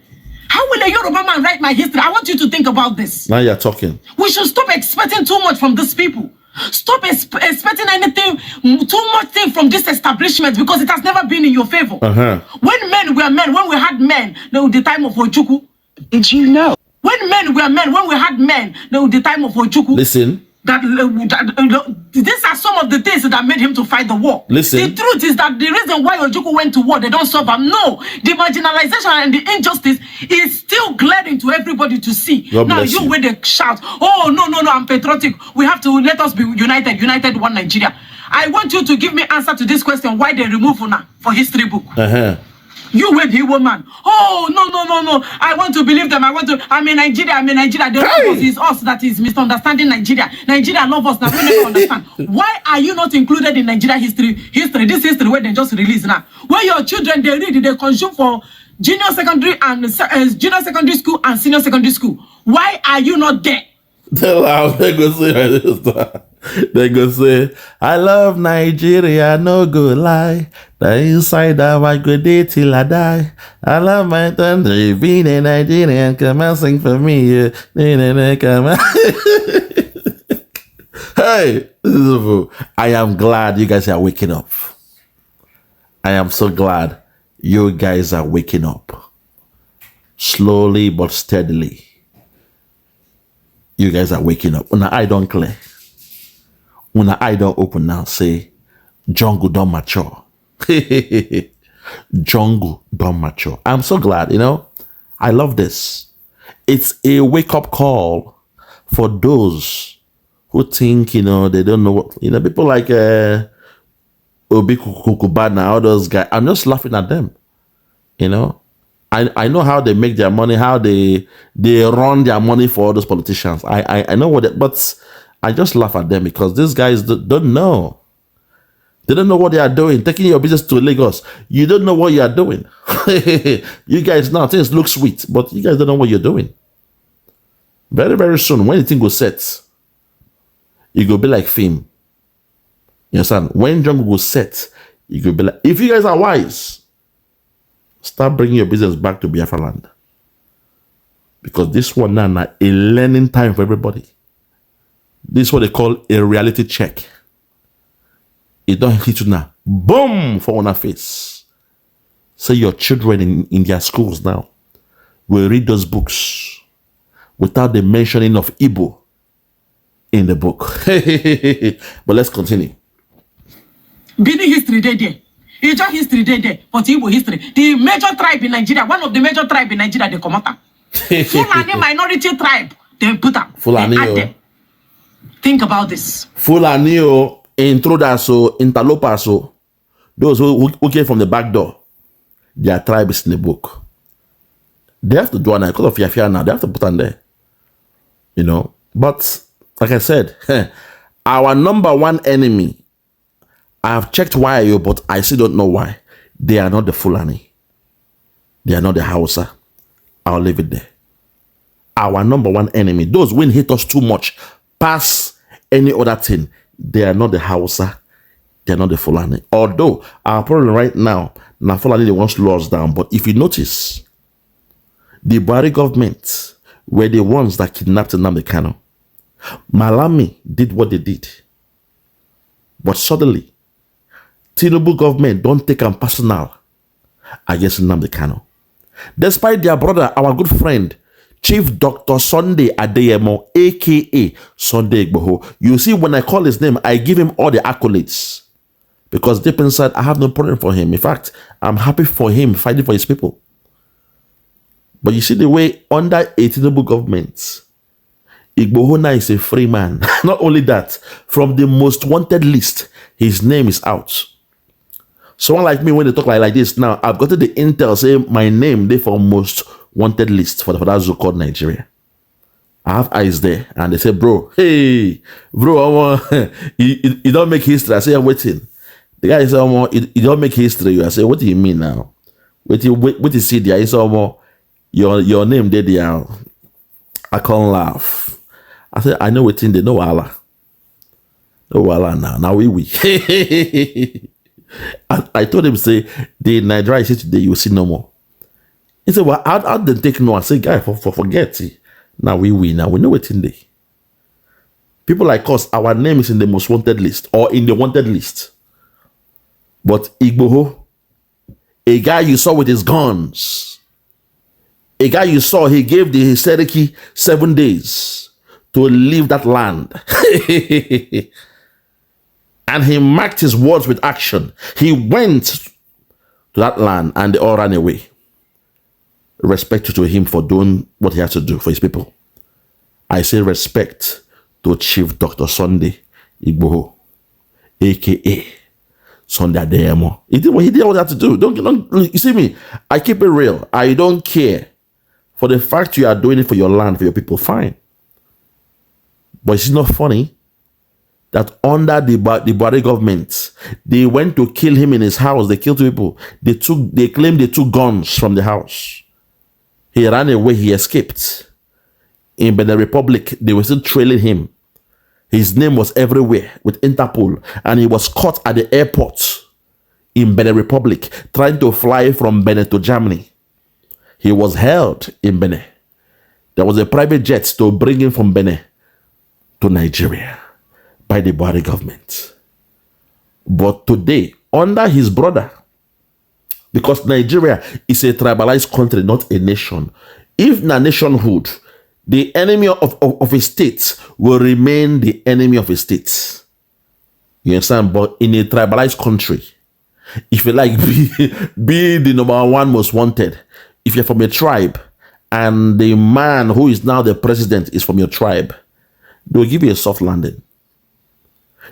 How will a Yoruba man write my history? I want you to think about this. Now you're talking. We should stop expecting too much from these people. Stop expecting anything, too much thing from this establishment because it has never been in your favor. When men were men, when we had men, the time of Akachukwu. Did you know? When men were men, when we had men, the time of Akachukwu. Listen. These are some of the things that made him to fight the war. Listen. The truth is that the reason why Akachukwu went to war, they don't solve them. No, the marginalization and the injustice is still glaring to everybody to see. Now you where they shout, oh no, I'm patriotic. We have to let us be united one Nigeria. I want you to give me answer to this question: why they remove Una for history book? You were the woman. Oh no! I want to believe them. I'm in Nigeria. The love us is us that is misunderstanding Nigeria. Nigeria love us that we never understand. Why are you not included in Nigeria history? This history where they just release now. Where your children they read, they consume for junior secondary and junior secondary school and senior secondary school. Why are you not there? They go say, I love Nigeria, no go lie. The inside of I go day till I die. I love my country, being a Nigerian, come and sing for me. Come on. Hey, I am glad you guys are waking up. I am so glad you guys are waking up. Slowly but steadily. You guys are waking up. When I don't clear. When I don't open now, say, jungle don't mature. Jungle don't mature. I'm so glad, I love this. It's a wake-up call for those who think, they don't know what, people like Obi Kukubana, all those guys. I'm just laughing at them, I know how they make their money, how they run their money for all those politicians. I know what, but I just laugh at them because these guys don't know. They don't know what they are doing. Taking your business to Lagos, you don't know what you are doing. You guys now, things look sweet, but you guys don't know what you're doing. Very, very soon, when the thing goes set, it will be like film. You understand? When jungle goes set, it will be like, if you guys are wise, start bringing your business back to Biafra land. Because this one now a learning time for everybody. This is what they call a reality check. It don't hit you now. Boom! For on our face. Say your children in their schools now will read those books without the mentioning of Igbo in the book. But let's continue. Bini history there. Ijaw history there. But Igbo history. The major tribe in Nigeria, one of the major tribe in Nigeria, they come out. Fulani minority tribe, they put up. Fulani. Think about this. Fulani, intruders, interlopers, those who came from the back door, their tribe is in the book. They have to do it because of Biafra now. They have to put on there. You know, but like I said, our number one enemy, I have checked why, but I still don't know why. They are not the Fulani. They are not the Hausa. I'll leave it there. Our number one enemy, those who hate us too much, past any other thing, they are not the Hausa. They are not the Fulani. Although our problem right now Fulani, they want laws down. But if you notice, the Buhari government were the ones that kidnapped Nnamdi Kanu. Malami did what they did. But suddenly, Tinubu government don't take them personal against Nnamdi Kanu. Despite their brother, our good friend, Chief Dr. Sunday Adeyemo, a.k.a. Sunday Igboho. You see, when I call his name, I give him all the accolades. Because deep inside, I have no problem for him. In fact, I'm happy for him fighting for his people. But you see the way under a Tinubu government, Igboho is a free man. Not only that, from the most wanted list, his name is out. Someone like me, when they talk like this now, I've gotten the intel saying my name they for most wanted list for that zoo called Nigeria. I have eyes there, and they say, bro, hey, bro, you don't make history. I say, I'm waiting. The guy said, you don't make history. I say, what do you mean now? Wait you see there. He said, your name there. I can't laugh. I said, I know what in there. No Allah. No Allah now. Now we. I told him, say, the Nigeria is today, you will see no more. He said, well, how did they take no? I said, guy, forget it. Now we know what's in there. People like us, our name is in the most wanted list or in the wanted list. But Igboho, a guy you saw with his guns, a guy you saw, he gave the Seriki 7 days to leave that land. And he marked his words with action. He went to that land and they all ran away. Respect to him for doing what he has to do for his people. I say respect to Chief Dr. Sunday Igboho, a.k.a. Sunday Adeyemo. He did what he had to do. Don't you see me? I keep it real. I don't care. For the fact you are doing it for your land, for your people, fine. But it's not funny that under the Buhari government, they went to kill him in his house. They killed people. They claimed they took guns from the house. He ran away. He escaped. In Benin Republic, they were still trailing him. His name was everywhere with Interpol, and he was caught at the airport in Benin Republic, trying to fly from Benin to Germany. He was held in Benin. There was a private jet to bring him from Benin to Nigeria by the Buhari government. But today, under his brother, because Nigeria is a tribalized country, not a nation. If na nationhood, the enemy of a state will remain the enemy of a state. You understand? But in a tribalized country, if you like, be the number one most wanted. If you're from a tribe and the man who is now the president is from your tribe, they'll give you a soft landing.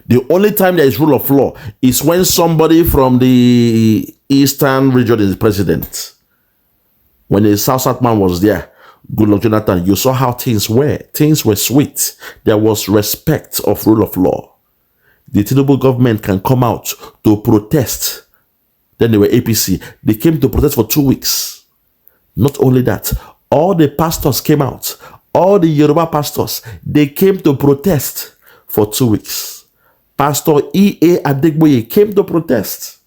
The only time there is rule of law is when somebody from the eastern region is president. When the South man was there, Goodluck Jonathan, you saw how things were. Things were sweet. There was respect of rule of law. The Tinubu government can come out to protest. Then they were APC. They came to protest for 2 weeks. Not only that, all the pastors came out. All the Yoruba pastors, they came to protest for 2 weeks. Pastor E.A. Adegboye came to protest.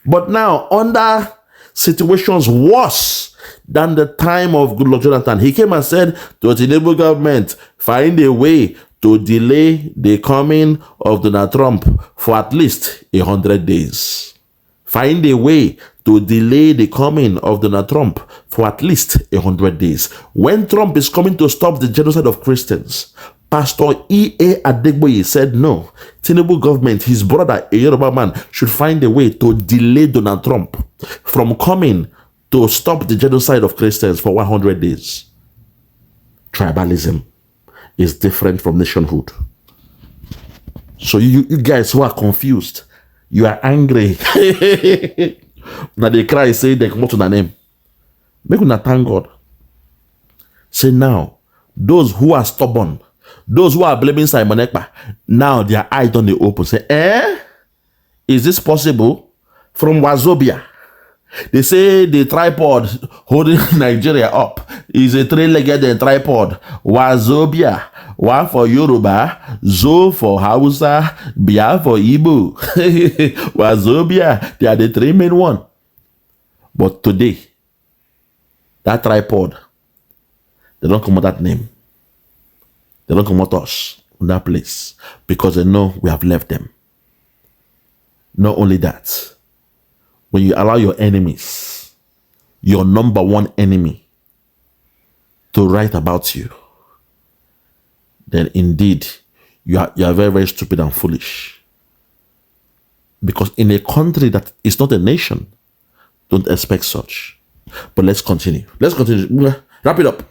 But now, under situations worse than the time of Goodluck Jonathan, he came and said to the Tinubu government, find a way to delay the coming of Donald Trump for at least 100 days. Find a way to delay the coming of Donald Trump for at least 100 days. When Trump is coming to stop the genocide of Christians, Pastor E.A. Adegboye said no. Tinubu government, his brother, a Yoruba man, should find a way to delay Donald Trump from coming to stop the genocide of Christians for 100 days. Tribalism is different from nationhood. So you guys who are confused, you are angry. Now they cry, say they come to the name. Make una thank God. Say now, those who are stubborn, those who are blaming Simon Ekpa, now their eyes don't they open. Say, is this possible? From Wazobia, they say the tripod holding Nigeria up is a three-legged tripod. Wazobia, one for Yoruba, Zo for Hausa, Bia for Igbo. Wazobia, they are the three main one. But today, that tripod, they don't come with that name. They don't come with us in that place because they know we have left them. Not only that, when you allow your enemies, your number one enemy, to write about you, then indeed you are very, very stupid and foolish. Because in a country that is not a nation, don't expect such. But let's continue. Let's continue. Wrap it up.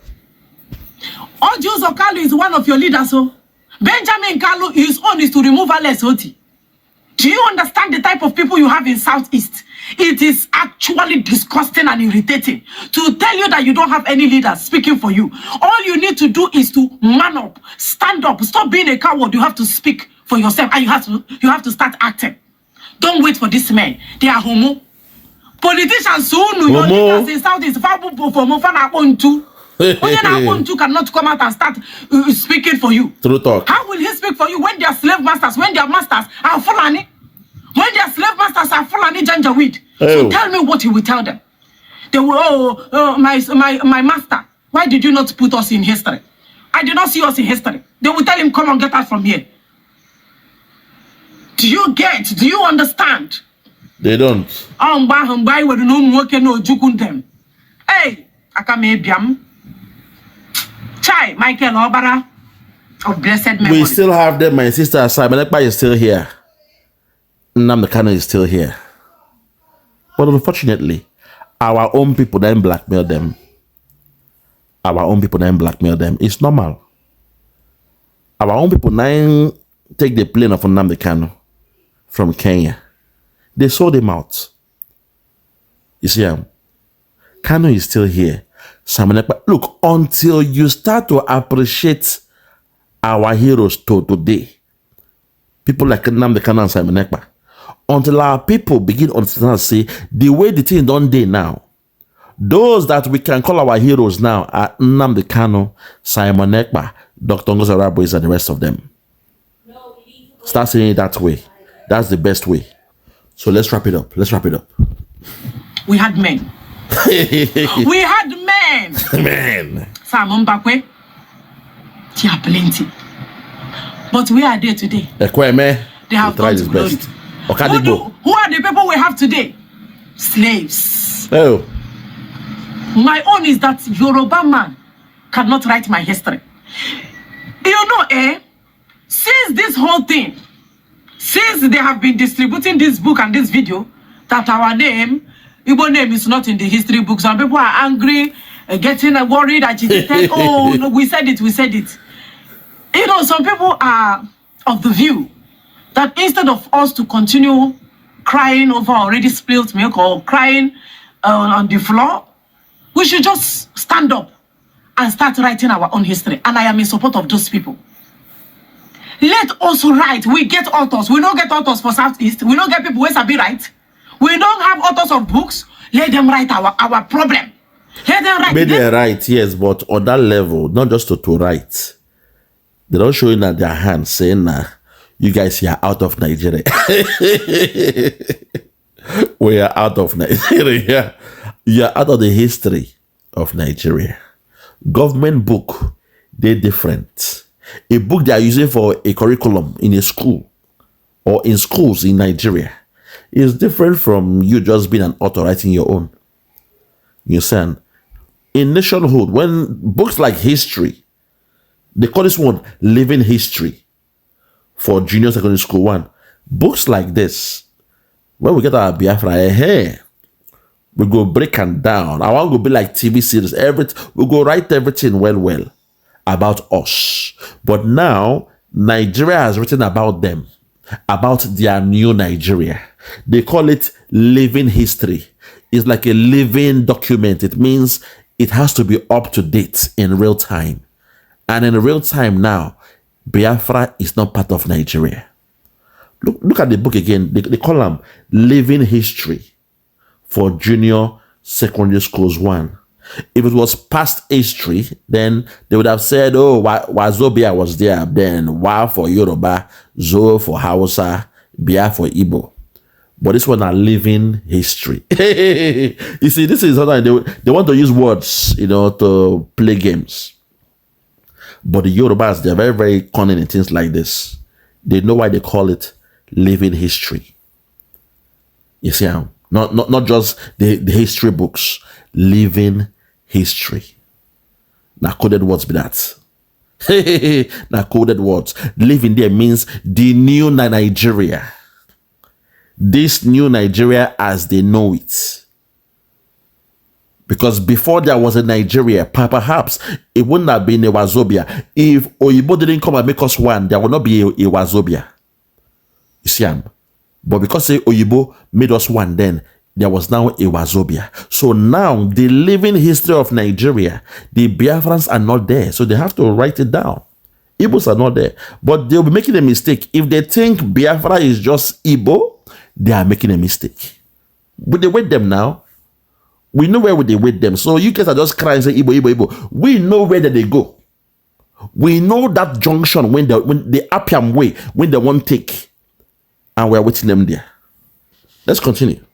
Ojuzo Kalu is one of your leaders, so Benjamin Kalu, his own is to remove Alex Oti. Do you understand the type of people you have in Southeast? It is actually disgusting and irritating to tell you that you don't have any leaders speaking for you. All you need to do is to man up, stand up, stop being a coward. You have to speak for yourself and you have to start acting. Don't wait for this man. They are homo. Politicians soon, your leaders in Southeast, cannot come out and start speaking for you. True talk. How will he speak for you when they are slave masters, when their masters are Fulani? When their slave masters are Fulani Janjaweed? So tell me what he will tell them. They will, my master, why did you not put us in history? I did not see us in history. They will tell him, come on, get us from here. Do you get? Do you understand? They don't. Hey, Akamebiam. Chai, Michael Obara of blessed memory. We still have them. My sister Simon Ekpa is still here. Nnamdi is still here. But unfortunately, our own people then blackmail them. Our own people then blackmail them. It's normal. Our own people then take the plane of Nnamdi from Kenya. They sold him out. You see, Kanu is still here. Simon Ekpa, look, until you start to appreciate our heroes today, people like Nnamdi and Simon Ekpa, until our people begin to understand and say, the way the thing done day now, those that we can call our heroes now are Nnamdi Kanu, Simon Ekpa, Dr. Ngozi Arabois, and the rest of them. Start saying it that way. That's the best way. So let's wrap it up. Let's wrap it up. We had men. We had men. Man. Simon Bakwe. There are plenty. But we are there today. They have tried his best. Who are the people we have today? Slaves. Oh. My own is that Yoruba man cannot write my history. You know, since this whole thing, since they have been distributing this book and this video, that our name, Igbo name is not in the history book. Some people are angry, getting worried, agitated. Oh, no, we said it, we said it. You know, some people are of the view that instead of us to continue crying over already spilled milk or crying on the floor, We should just stand up and start writing our own history. And I am in support of those people. Let us write. We get authors. We don't get authors for Southeast. We don't get people who sabi write. We don't have authors of books. Let them write our problem. Let them write. Maybe they write, yes, but on that level, not just to write. They don't show in their hands saying, nah, you guys are out of Nigeria. We are out of Nigeria. You are out of the history of Nigeria. Government book, they're different. A book they are using for a curriculum in a school or in schools in Nigeria is different from you just being an author writing your own. You understand? In nationhood, when books like history, they call this one living history for junior secondary school one. Books like this, when we get our Biafra, we go break them down. I want to be like TV series. We go write everything well about us. But now, Nigeria has written about them, about their new Nigeria. They call it living history. It's like a living document. It means it has to be up to date in real time. And in real time now, Biafra is not part of Nigeria. Look at the book again. They call them Living History for Junior Secondary Schools 1. If it was past history, then they would have said, oh, Wazobia was there, then Wa for Yoruba, Zo for Hausa, Bia for Igbo. But this one are living history. You see, this is something they want to use words, to play games. But the Yorubas, they're very, very cunning in things like this. They know why they call it living history. You see how? Not just the history books. Living history. Now coded words be that. Now coded words. Living there means the new Nigeria. This new Nigeria as they know it. Because before there was a Nigeria, perhaps it wouldn't have been a Wazobia. If Oyibo didn't come and make us one, there would not be a Wazobia. You see, but because Oyibo made us one, then there was now a Wazobia. So now the living history of Nigeria, the Biafrans are not there. So they have to write it down. Igbos are not there. But they'll be making a mistake. If they think Biafra is just Igbo, they are making a mistake. But they wait them now. We know where they wait them. So you guys are just crying and say Igbo, Igbo, Igbo. We know where they go. We know that junction when the Appian way, when they won't take. And we're waiting them there. Let's continue.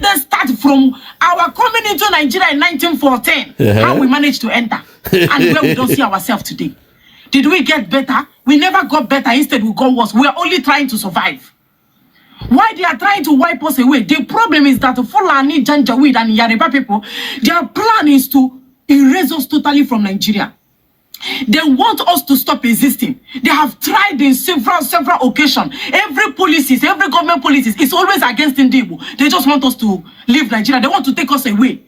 Let's start from our coming into Nigeria in 1914. How we managed to enter. And where we don't see ourselves today. Did we get better? We never got better. Instead, we got worse. We are only trying to survive. Why they are trying to wipe us away? The problem is that Fulani, Janjaweed, and Yoruba people, their plan is to erase us totally from Nigeria. They want us to stop existing. They have tried in several occasions. Every government policies is always against Igbo. They just want us to leave Nigeria. They want to take us away.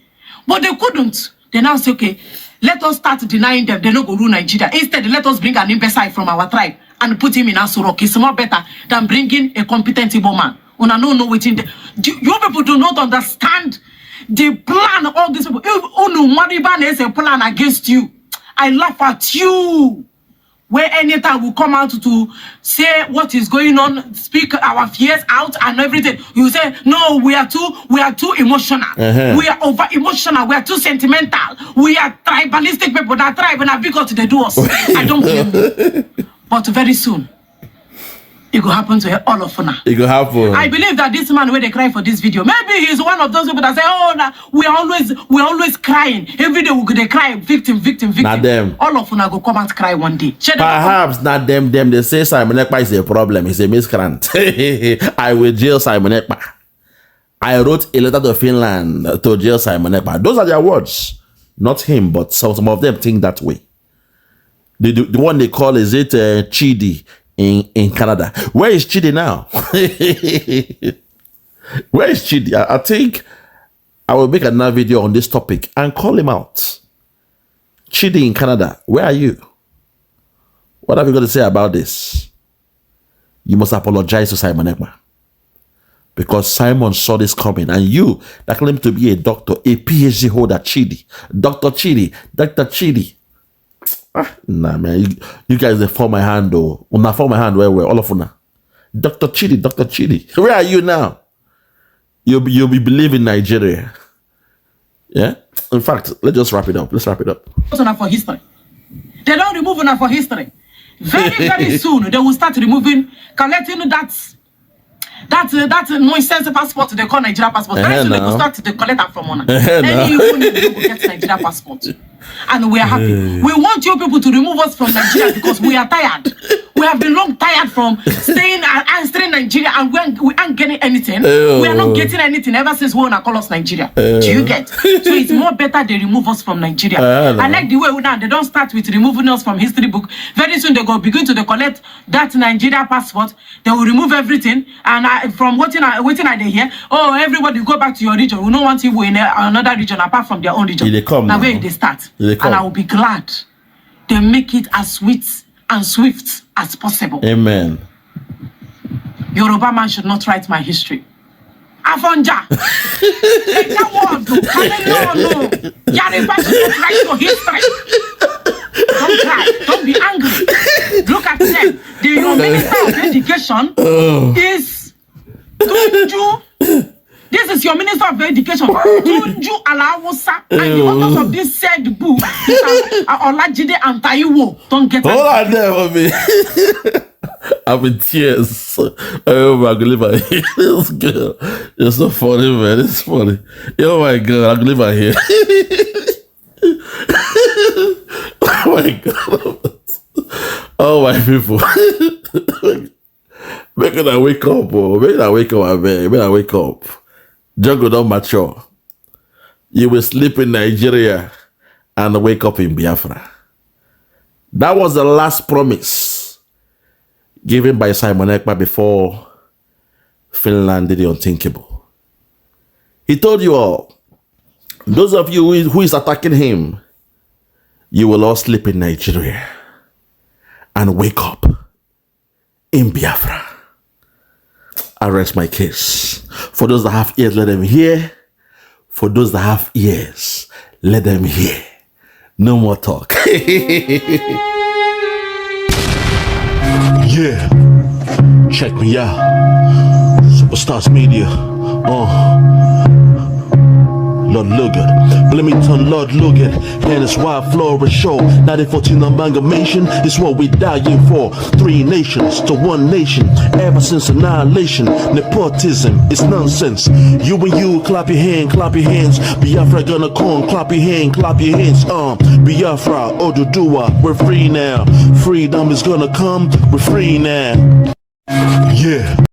But they couldn't. They now say, okay, let us start denying them. They don't go rule Nigeria. Instead, let us bring an imbecile from our tribe and put him in Asurok. It's more better than bringing a competent Igbo man. Una no know within the you people do not understand the plan of all these people. If Unu Mariban is a plan against you, I laugh at you. Where anytime we come out to say what is going on, speak our fears out and everything, you say, no, we are too emotional. We are over emotional. We are too sentimental. We are tribalistic people that tribe and because they do us. I don't blame you. But very soon, it will happen to all of us. It will happen. I believe that this man, when they cry for this video, maybe he's one of those people that say, oh, nah, we're always crying. Every day they cry, victim. Not them. All of us go come and cry one day. Perhaps not them. They say Simon Ekpa is a problem. He's a miscreant. I will jail Simon Ekpa. I wrote a letter to Finland to jail Simon Ekpa. Those are their words. Not him, but some of them think that way. The one they call, is it Chidi in Canada? Where is Chidi now? Where is Chidi? I think I will make another video on this topic and call him out. Chidi in Canada, where are you? What have you got to say about this? You must apologize to Simon Ekpa. Because Simon saw this coming, and you that claim to be a doctor, a PhD holder, Chidi, Dr. Chidi. Nah, man, you guys they form my hand though. Una form my hand where all of una. Dr. Chidi. Where are you now? You'll be believing Nigeria. Yeah? In fact, let's just wrap it up. Let's wrap it up. For history. They don't remove enough for history. Very soon they will start removing, collecting that nonsense passport they call Nigeria passport. Very soon they will start to collect that from honor. Any will get Nigeria passport. And we are happy. We want you people to remove us from Nigeria because we are tired. We have been long tired from staying and answering Nigeria, and we aren't getting anything. We are not getting anything ever since we want to call us Nigeria. Do you get? So it's more better they remove us from Nigeria. I like the way now they don't start with removing us from history book. Very soon they go begin to collect that Nigeria passport. They will remove everything. And from waiting are they here? Oh, everybody go back to your region. We don't want you in another region apart from their own region. They come now where they start. And I will be glad they make it as sweet and swift as possible. Amen. Yoruba man should not write my history. Afonja. That word, no. Yoruba should not write your history. Don't cry. Don't be angry. Look at them. Your Minister of Education is Tunju. This is your Minister of Education, Tunju Alawusa, and the authors of this said book, Olajide and Taiwo. Don't get hold on there for me. I'm in tears. Oh my God, this girl. It's so funny, man. It's funny. Oh my God, I live out here. Oh my God. Oh my people. Make it I wake up, bro. Make it I wake up, man. Make it I wake up. Jungle don't mature. You will sleep in Nigeria and wake up in Biafra. That was the last promise given by Simon Ekpa before Finland did the unthinkable. He told you all, those of you who is attacking him, you will all sleep in Nigeria and wake up in Biafra. I rest my case. For those that have ears, let them hear. For those that have ears, let them hear. No more talk. Yeah, check me out. Superstars Media. Lord Logan, blame it on Lord Logan, and it's why Flora show 1914 amalgamation is what we dying for. 3 nations to 1 nation, ever since annihilation. Nepotism is nonsense. You and you, clap your hands. Biafra gonna come, clap your hands. Biafra, Oduduwa, we're free now. Freedom is gonna come, we're free now. Yeah.